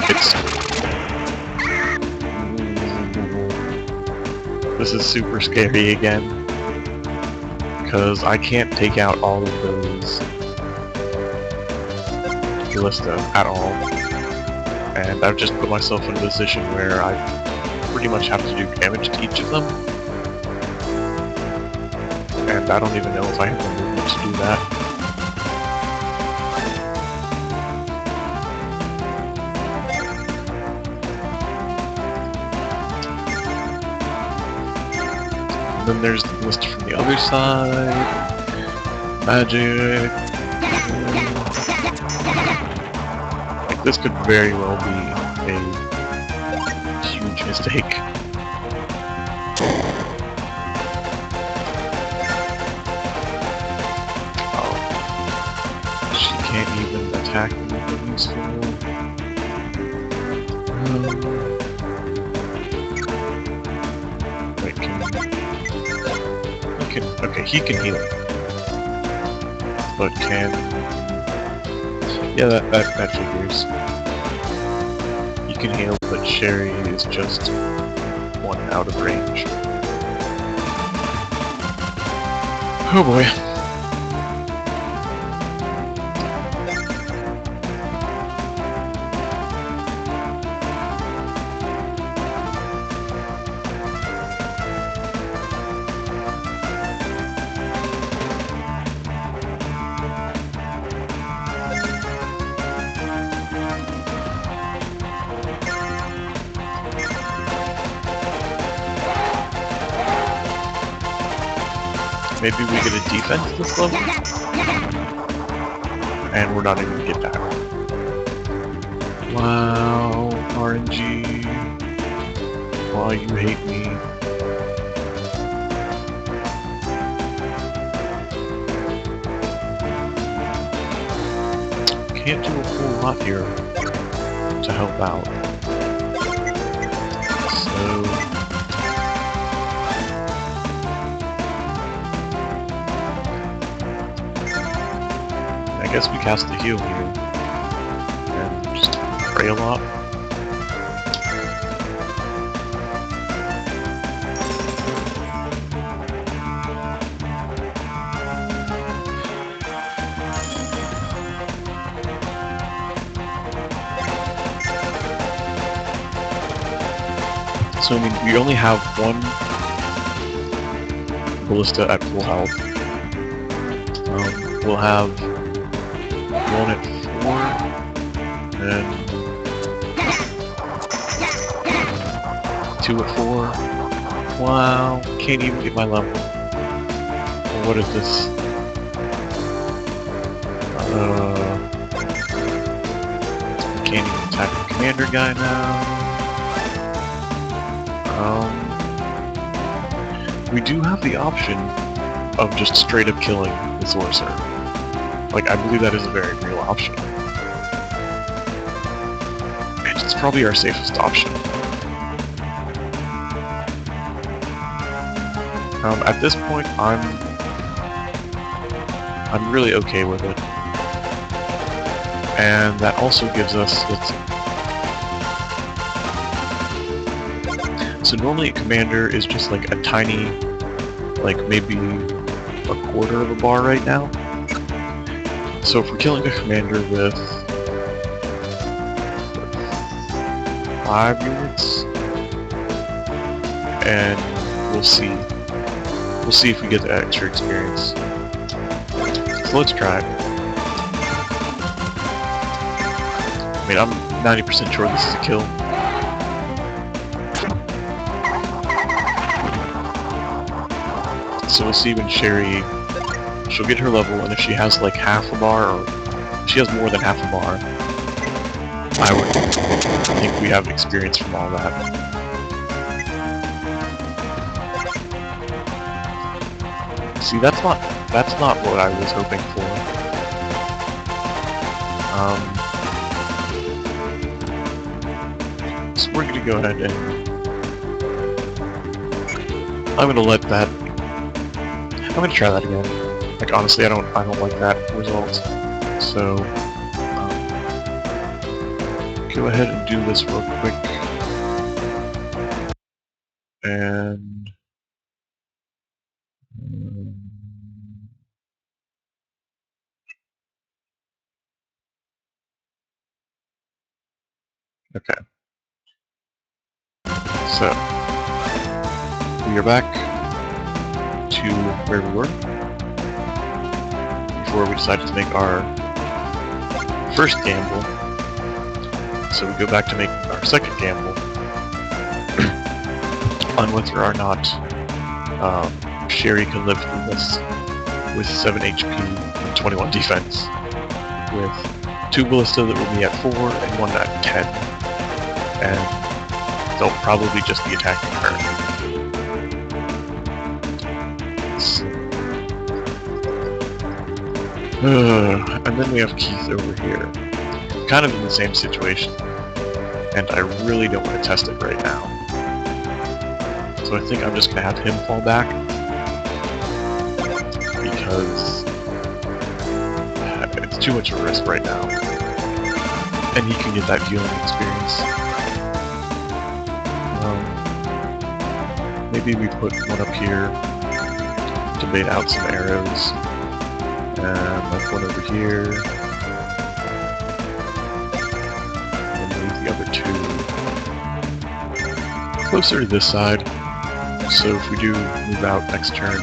it's... This is super scary again, because I can't take out all of those ballista at all, and I've just put myself in a position where I pretty much have to do damage to each of them, and I don't even know if I have the movement to do that. Then there's the list from the other side. Magic. This could very well be a huge mistake. Oh, she can't even attack anything useful. Wait, okay, he can heal. But can... Yeah, that figures. He can heal, but Sherry is just one out of range. Oh boy. Maybe we get a defense this level? And we're not even gonna get that. Wow, RNG. Why you hate me. Can't do a whole lot here to help out. So... I guess we cast the heal here, and just pray a lot. So I mean, we only have one ballista at full health. We'll have one at 4, and 2 at 4. Wow, can't even get my level. Well, what is this? Can't even attack the commander guy now. We do have the option of just straight up killing the sorcerer. Like, I believe that is a very real option. And it's probably our safest option. At this point, I'm really okay with it. And that also gives us, let's see. So normally a commander is just like a tiny, like maybe a quarter of a bar right now. So if we're killing a commander with 5 units, and we'll see if we get the extra experience. So let's try it. I mean, I'm 90% sure this is a kill. So we'll see when Sherry, she'll get her level, and if she has like half a bar, or if she has more than half a bar, I would think we have experience from all that. See, that's not what I was hoping for. So we're gonna go ahead and I'm gonna try that again. Like, honestly, I don't like that result. So go ahead and do this real quick. And okay. So we are back to where we were before we decided to make our first gamble. So we go back to make our second gamble on whether or not Sherry can live through this with 7 HP and 21 defense with 2 ballista that will be at 4 and 1 at 10. And they'll probably just be attacking her. And then we have Keith over here. Kind of in the same situation. And I really don't want to test it right now. So I think I'm just going to have him fall back. Because it's too much of a risk right now. And he can get that healing experience. Maybe we put one up here to bait out some arrows. And left one over here. And leave the other 2 closer to this side. So if we do move out next turn,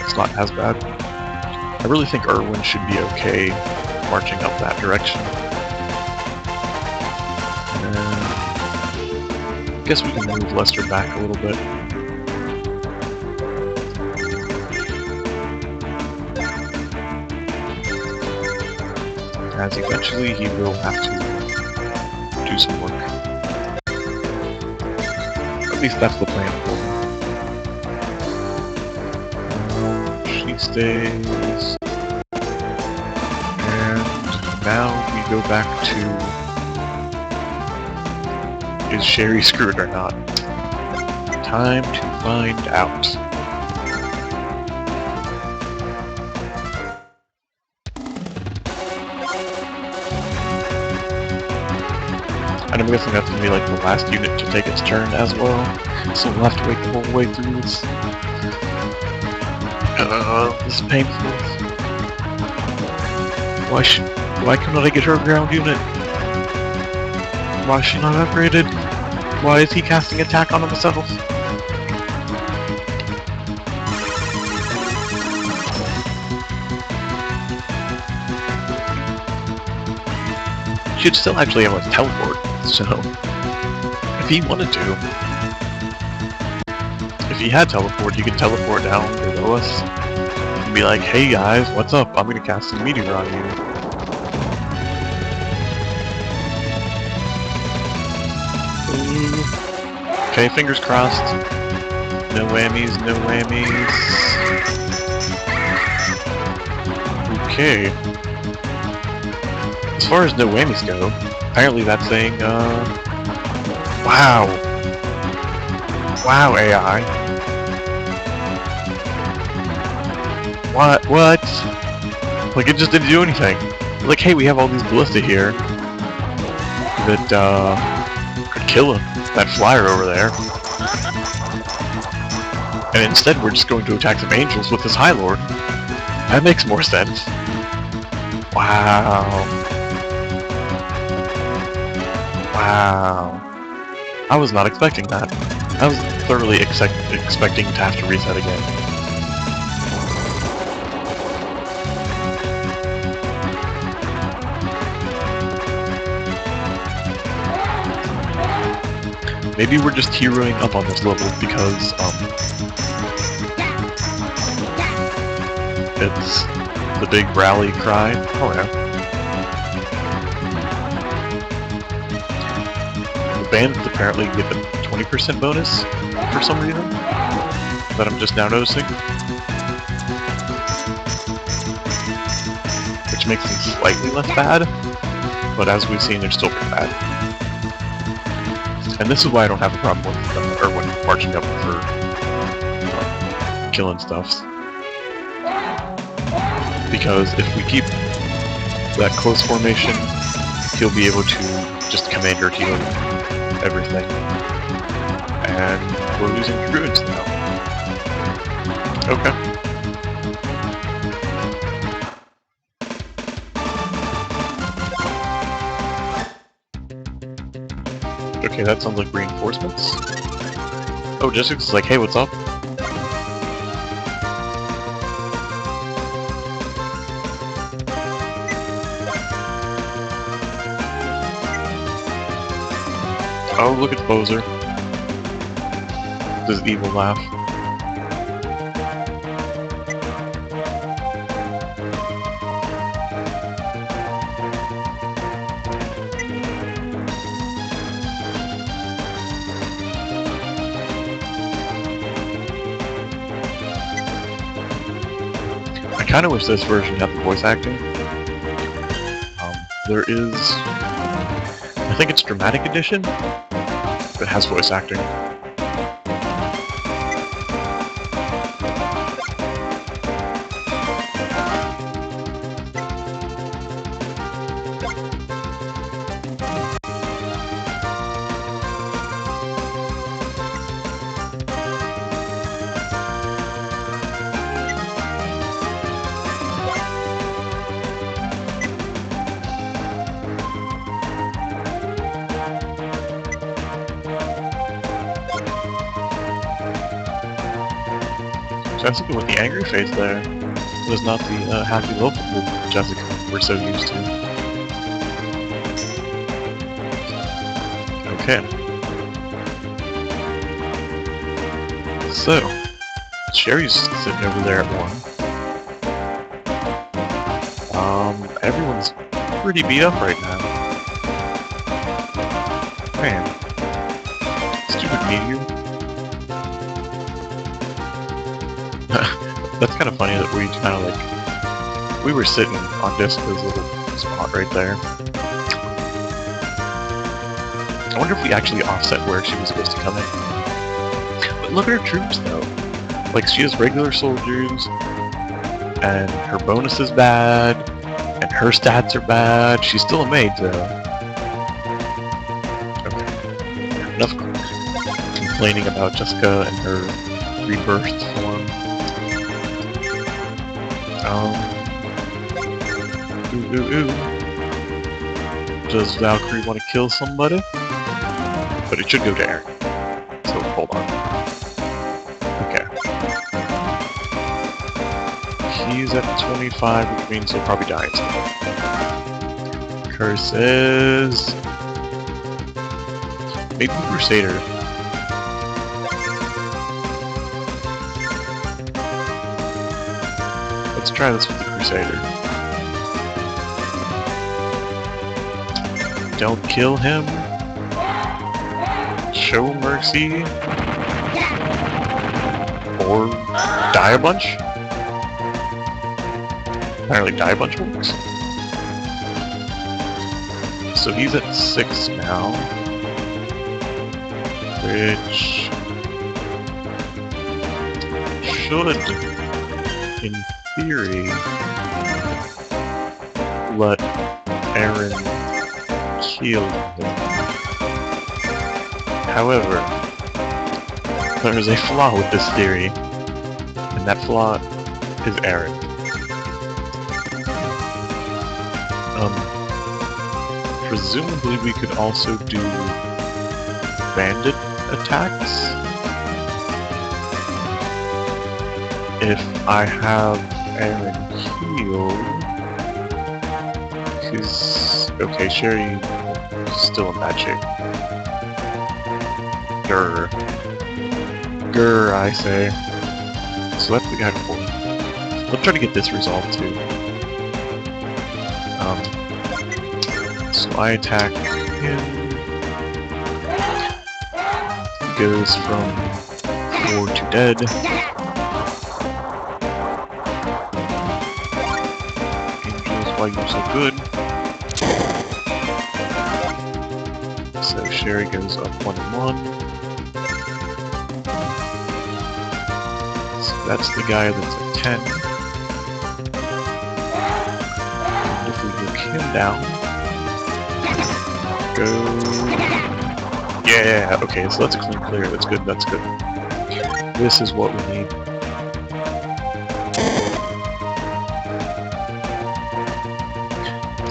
it's not as bad. I really think Irwin should be okay marching up that direction. And I guess we can move Lester back a little bit. As eventually he will have to do some work. At least that's the plan for him. She stays. And now we go back to... Is Sherry screwed or not? Time to find out. And I'm guessing that's going to be like the last unit to take its turn as well. So we'll have to wait the whole way through this. This is painful. Why cannot I get her ground unit? Why is she not upgraded? Why is he casting attack on himself? She'd still actually have a teleport, so if he wanted to. If he had teleport, he could teleport down below us and be like, hey guys, what's up? I'm gonna cast some meteor on you. Okay, fingers crossed. No whammies, no whammies. Okay. As far as no whammies go, apparently that's saying, wow. Wow, AI. What? Like, it just didn't do anything. Like, hey, we have all these ballista here that, could kill that flyer over there. And instead we're just going to attack some angels with this High Lord. That makes more sense. Wow. Wow. I was not expecting that. I was thoroughly expecting to have to reset again. Maybe we're just heroing up on this level because, it's the big rally cry. Oh yeah. The bands apparently give a 20% bonus for some reason that I'm just now noticing. Which makes them slightly less bad, but as we've seen, they're still pretty bad. And this is why I don't have a problem with Irwin marching up for killing stuffs. Because if we keep that close formation, he'll be able to just commander heal everything. And we're losing druids now. Okay. Okay, that sounds like reinforcements. Oh, Jessica's like, hey, what's up? Oh, look at Bozer. This evil laugh. kind of wish this version had the voice acting. There is, I think it's Dramatic Edition that has voice acting. So I was thinking with the angry face there, it was not the happy lovable Jessica we're so used to. Okay. So, Sherry's sitting over there at 1. Everyone's pretty beat up right now. Man. Stupid meteor. That's kind of funny that we kind of like... We were sitting on Jessica's little spot right there. I wonder if we actually offset where she was supposed to come in. But look at her troops though. Like, she has regular soldiers, and her bonus is bad, and her stats are bad. She's still a maid though. Okay. Enough complaining about Jessica and her rebirth form. Does Valkyrie want to kill somebody? But it should go to Aaron. So hold on. Okay. He's at 25, which means he'll probably die instead. Curses. Maybe Crusader. Let's try this with the Crusader. Don't kill him. Show mercy. Or die a bunch? Apparently die a bunch works. So he's at 6 now. Which should, in theory, let Aaron kill him. However, there is a flaw with this theory, and that flaw is Aaron. Presumably we could also do bandit attacks if I have Aaron healed. Because, okay, Sherry is still in bad shape. Grr, I say. So that's the guy before. Let's try to get this resolved too. So I attack him. He goes from 4 to dead. Angels, why you're so good? So Sherry goes up 1 and 1. That's the guy that's at 10. And if we nuke him down, go... Yeah, okay, so that's a clean clear. That's good, that's good. This is what we need.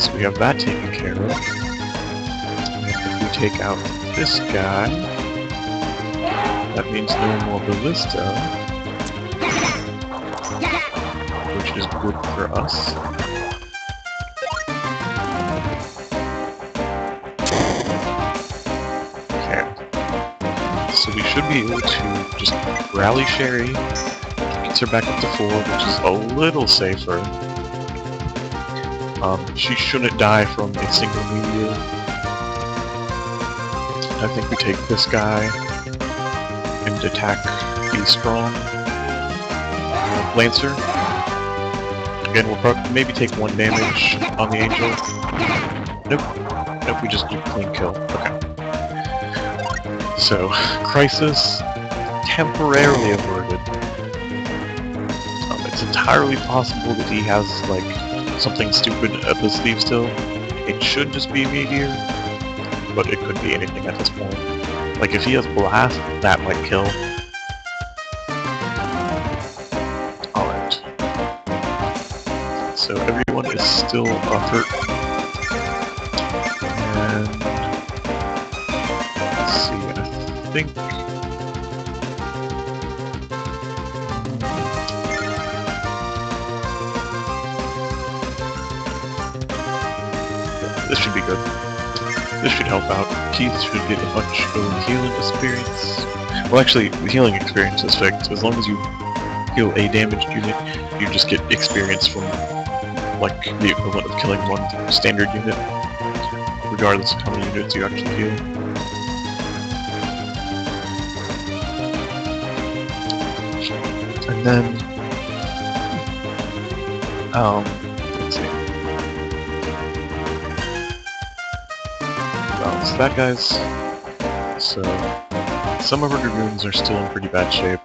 So we have that taken care of. And if we take out this guy, that means no more ballista. Which is good for us. Okay. So we should be able to just rally Sherry, gets her back up to 4, which is a little safer. She shouldn't die from a single meteor. I think we take this guy and attack the strong Lancer. Again, we'll probably maybe take 1 damage on the angel. Nope. Nope, we just do clean kill. Okay. So, crisis temporarily averted. It's entirely possible that he has, like, something stupid up his sleeve still. It should just be Meteor, but it could be anything at this point. Like, if he has Blast, that might kill. Alright. So everyone is still hurt. And... let's see, I think... this should be good. This should help out. Keith should get a bunch of healing experience. Well, actually, the healing experience is fixed. As long as you heal a damaged unit, you just get experience from, like, the equivalent of killing 1 standard unit, regardless of how many units you actually heal. And then, let's see. So that guy's... so, some of our Dragoons are still in pretty bad shape.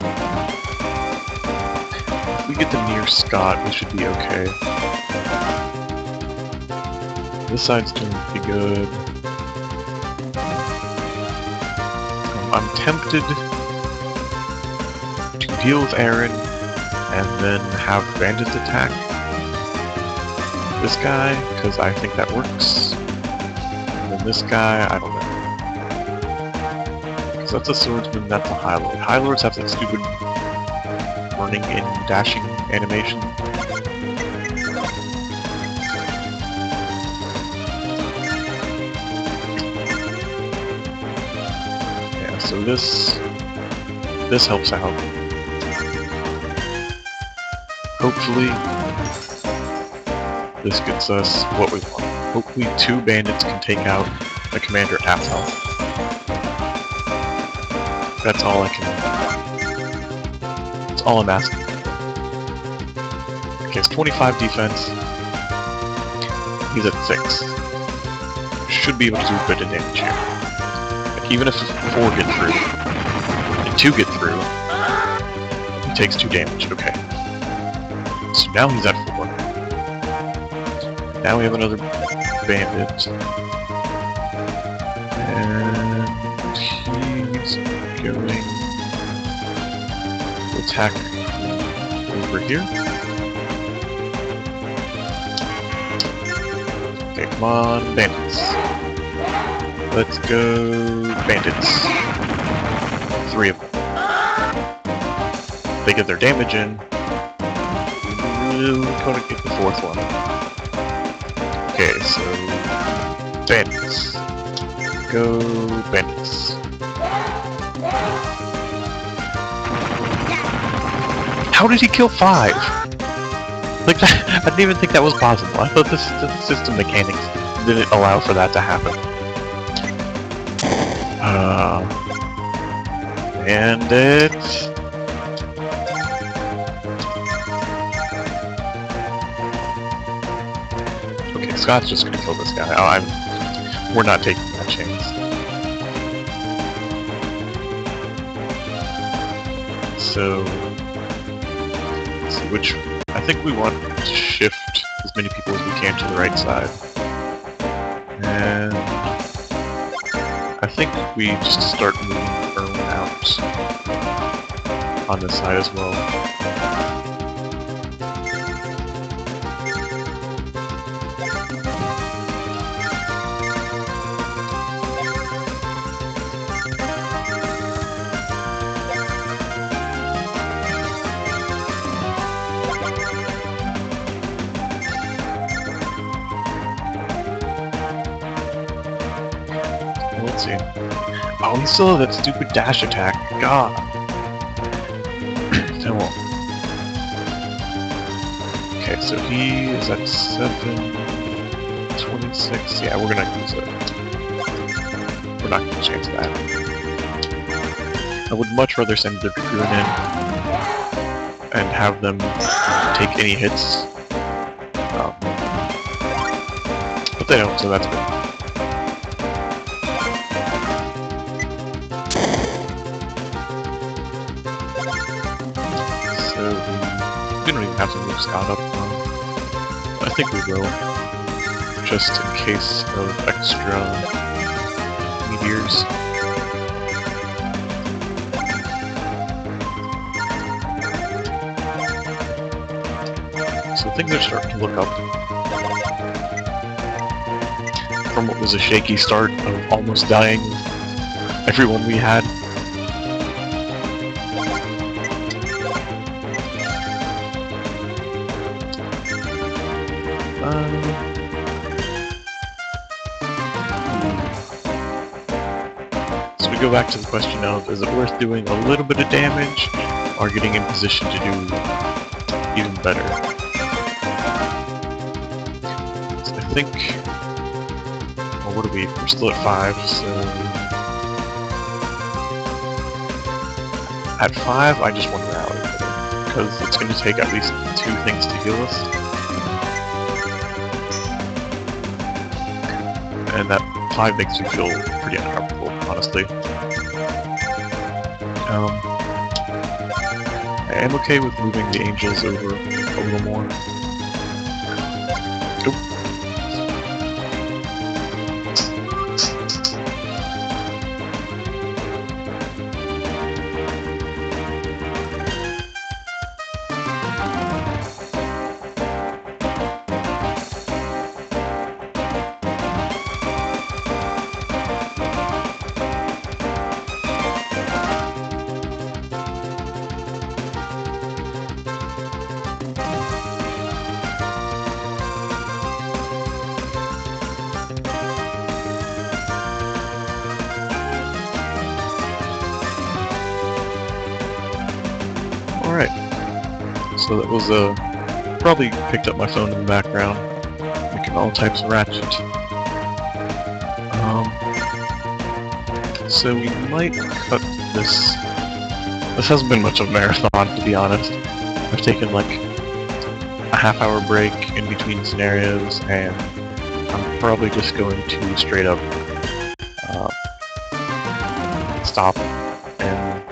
If we get them near Scott, we should be okay. This side's doing pretty good. I'm tempted to deal with Aaron and then have Bandits attack this guy, because I think that works. And then this guy, I don't know. Because that's a swordsman, that's a High Lord. High Lords have that stupid running and dashing animation. Yeah, so this helps out. Hopefully, this gets us what we want. Hopefully 2 bandits can take out the commander at half health. That's all I can... that's all I'm asking. Okay, it's 25 defense. He's at 6. Should be able to do a bit of damage here. Like, even if 4 get through, and 2 get through, he takes 2 damage. Okay. So now he's at 4. Now we have another bandit. And he's going to attack over here. Okay, come on, bandits. Let's go, bandits. 3 of them. They get their damage in. We're gonna get the 4th one. Okay, so bandits. Go bandits. How did he kill 5? Like that, I didn't even think that was possible. I thought the system mechanics didn't allow for that to happen. Bandits. Okay, Scott's just gonna kill this guy. We're not taking that chance. So, let's see which. I think we want to shift as many people as we can to the right side, and I think we just start moving Erwin out on this side as well. Let's see. Oh, he still has that stupid dash attack. God. So well. Okay, so he is at 726. Yeah, we're gonna use it. We're not gonna chance that. I would much rather send the Dragoon in and have them take any hits But they don't, so that's good. So, we don't even have to move Scott up. I think we will. Just in case of extra meteors. So things are starting to look up. From what was a shaky start of almost dying everyone we had. So we go back to the question of, is it worth doing a little bit of damage, or getting in position to do even better? So I think, well, what are we? We're still at 5, so at 5 I just want to rally, because it's going to take at least 2 things to heal us. And that 5 makes me feel pretty uncomfortable, honestly. I am okay with moving the angels over a little more. Alright, so that was probably picked up my phone in the background, making all types of ratchet. So we might cut this. This hasn't been much of a marathon, to be honest. I've taken like a half-hour break in between scenarios, and I'm probably just going to straight up stop and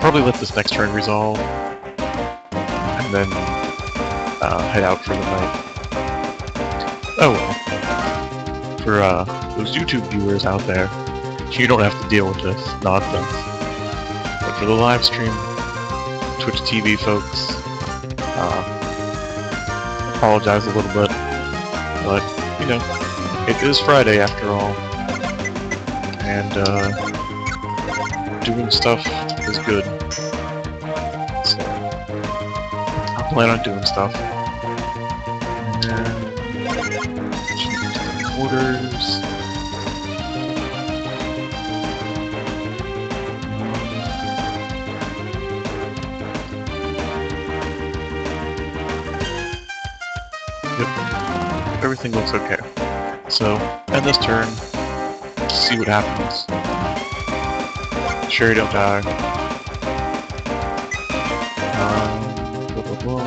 probably let this next turn resolve, and then head out for the night. Oh well. For those YouTube viewers out there, you don't have to deal with this nonsense. But for the live stream, Twitch TV folks, apologize a little bit, but you know, it is Friday after all, and doing stuff is good. So I'll plan on doing stuff. And orders. Yep. Everything looks okay. So end this turn. See what happens. Sure you don't die. Blah, blah, blah.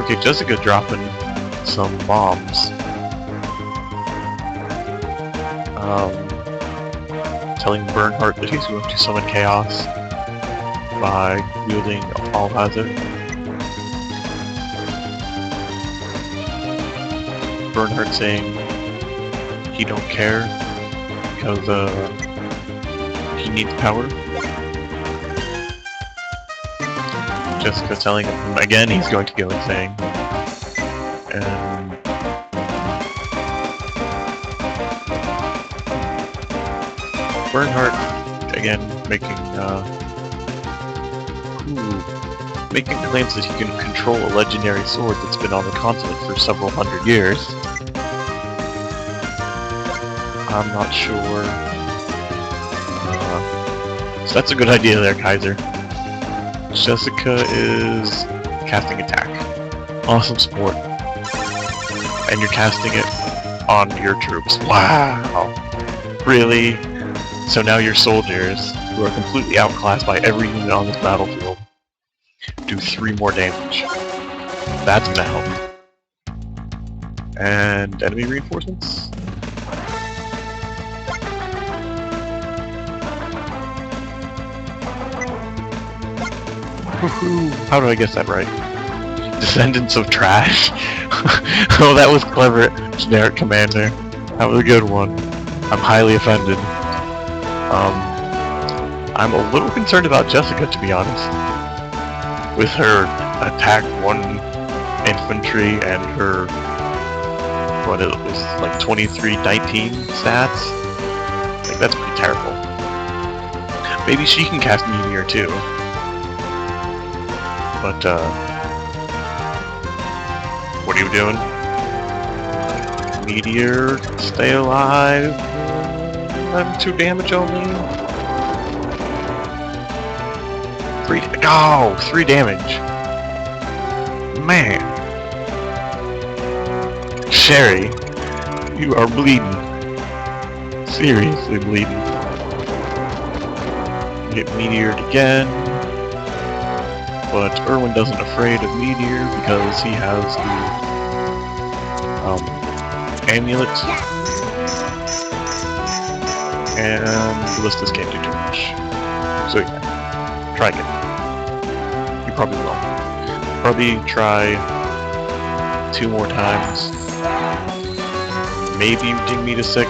Okay, Jessica dropping some bombs. Telling Bernhardt that he's going to summon chaos by wielding a fall hazard. Bernhardt saying he don't care because he needs power. Jessica telling him again he's going to go insane. And Bernhardt again making claims that he can control a legendary sword that's been on the continent for several hundred years. I'm not sure. So that's a good idea there, Kaiser. Jessica is casting attack. Awesome support. And you're casting it on your troops. Wow! Really? So now your soldiers, who are completely outclassed by every unit on this battlefield, do 3 more damage. That's gonna help. And enemy reinforcements? Woohoo! How do I guess that right? Descendants of Trash? Oh, that was clever, generic commander. That was a good one. I'm highly offended. I'm a little concerned about Jessica, to be honest. With her attack 1 infantry and her, what it was, like 23-19 stats? Like, that's pretty terrible. Maybe she can cast Meteor too. But, what are you doing? Meteor, stay alive. I'm 2 damage only. 3 damage. Man. Sherry, you are bleeding. Seriously bleeding. Get meteored again. But Erwin doesn't afraid of meteor because he has the amulet. And Ballistas can't do too much. So yeah, try again. You probably will. Probably try 2 more times. Maybe you ding me to 6.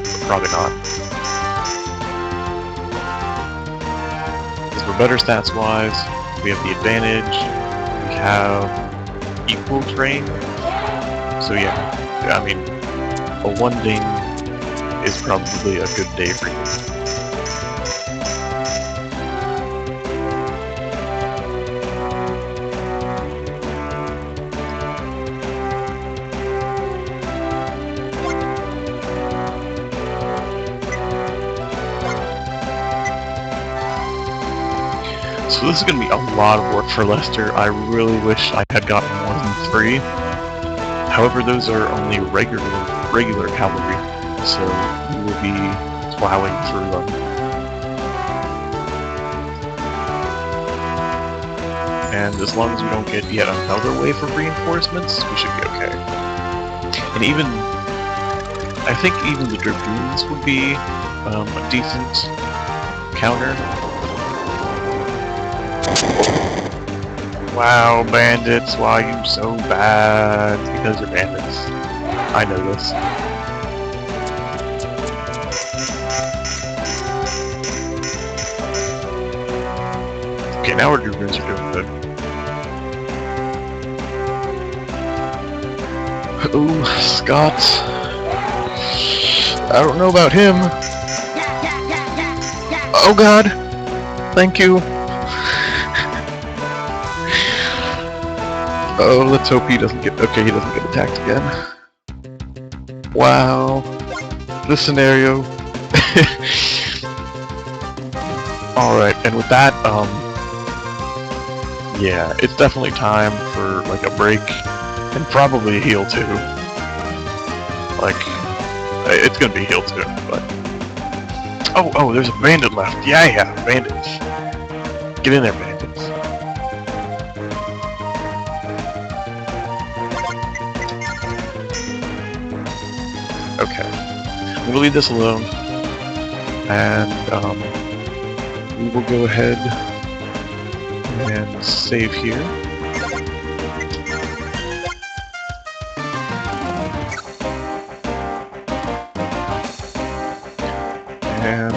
But probably not. Because we're better stats wise. We have the advantage. We have equal terrain. So yeah, I mean, a 1 ding is probably a good day for you. So this is going to be a lot of work for Lester. I really wish I had gotten more than 3. However, those are only regular cavalry, so we will be plowing through them. And as long as we don't get yet another wave of reinforcements, we should be okay. And even, I think even the Dragoons would be a decent counter. Wow, bandits, why are you so bad? Because you're bandits. I know this. Okay, now our Dragoons are doing good. Oh, Scott. I don't know about him. Oh god. Thank you. Oh, let's hope he doesn't get... Okay, he doesn't get attacked again. Wow. This scenario. Alright, and with that, yeah, it's definitely time for, like, a break. And probably a heal, too. Like, it's gonna be heal, too, but... Oh, there's a bandit left. Yeah, bandits. Get in there, bandits. Okay, I'm gonna leave this alone, and we will go ahead and save here. And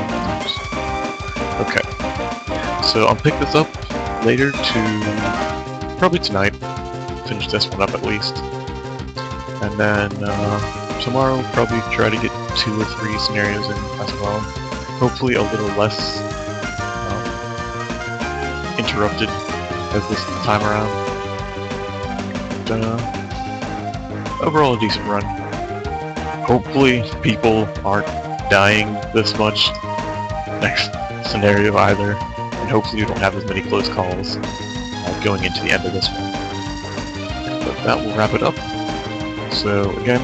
okay, so I'll pick this up later probably tonight. Finish this one up at least, and then tomorrow we'll probably try to get 2 or 3 scenarios in as well. Hopefully a little less interrupted as this time around. But, overall a decent run. Hopefully people aren't dying this much next scenario either, and hopefully you don't have as many close calls going into the end of this one. But that will wrap it up. So again,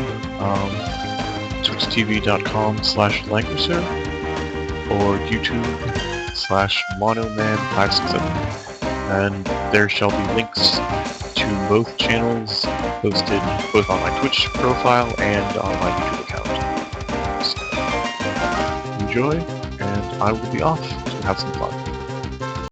twitchtv.com/Langrisser or YouTube/Monoman567, and there shall be links to both channels posted both on my Twitch profile and on my YouTube account. So, enjoy, and I will be off to have some fun.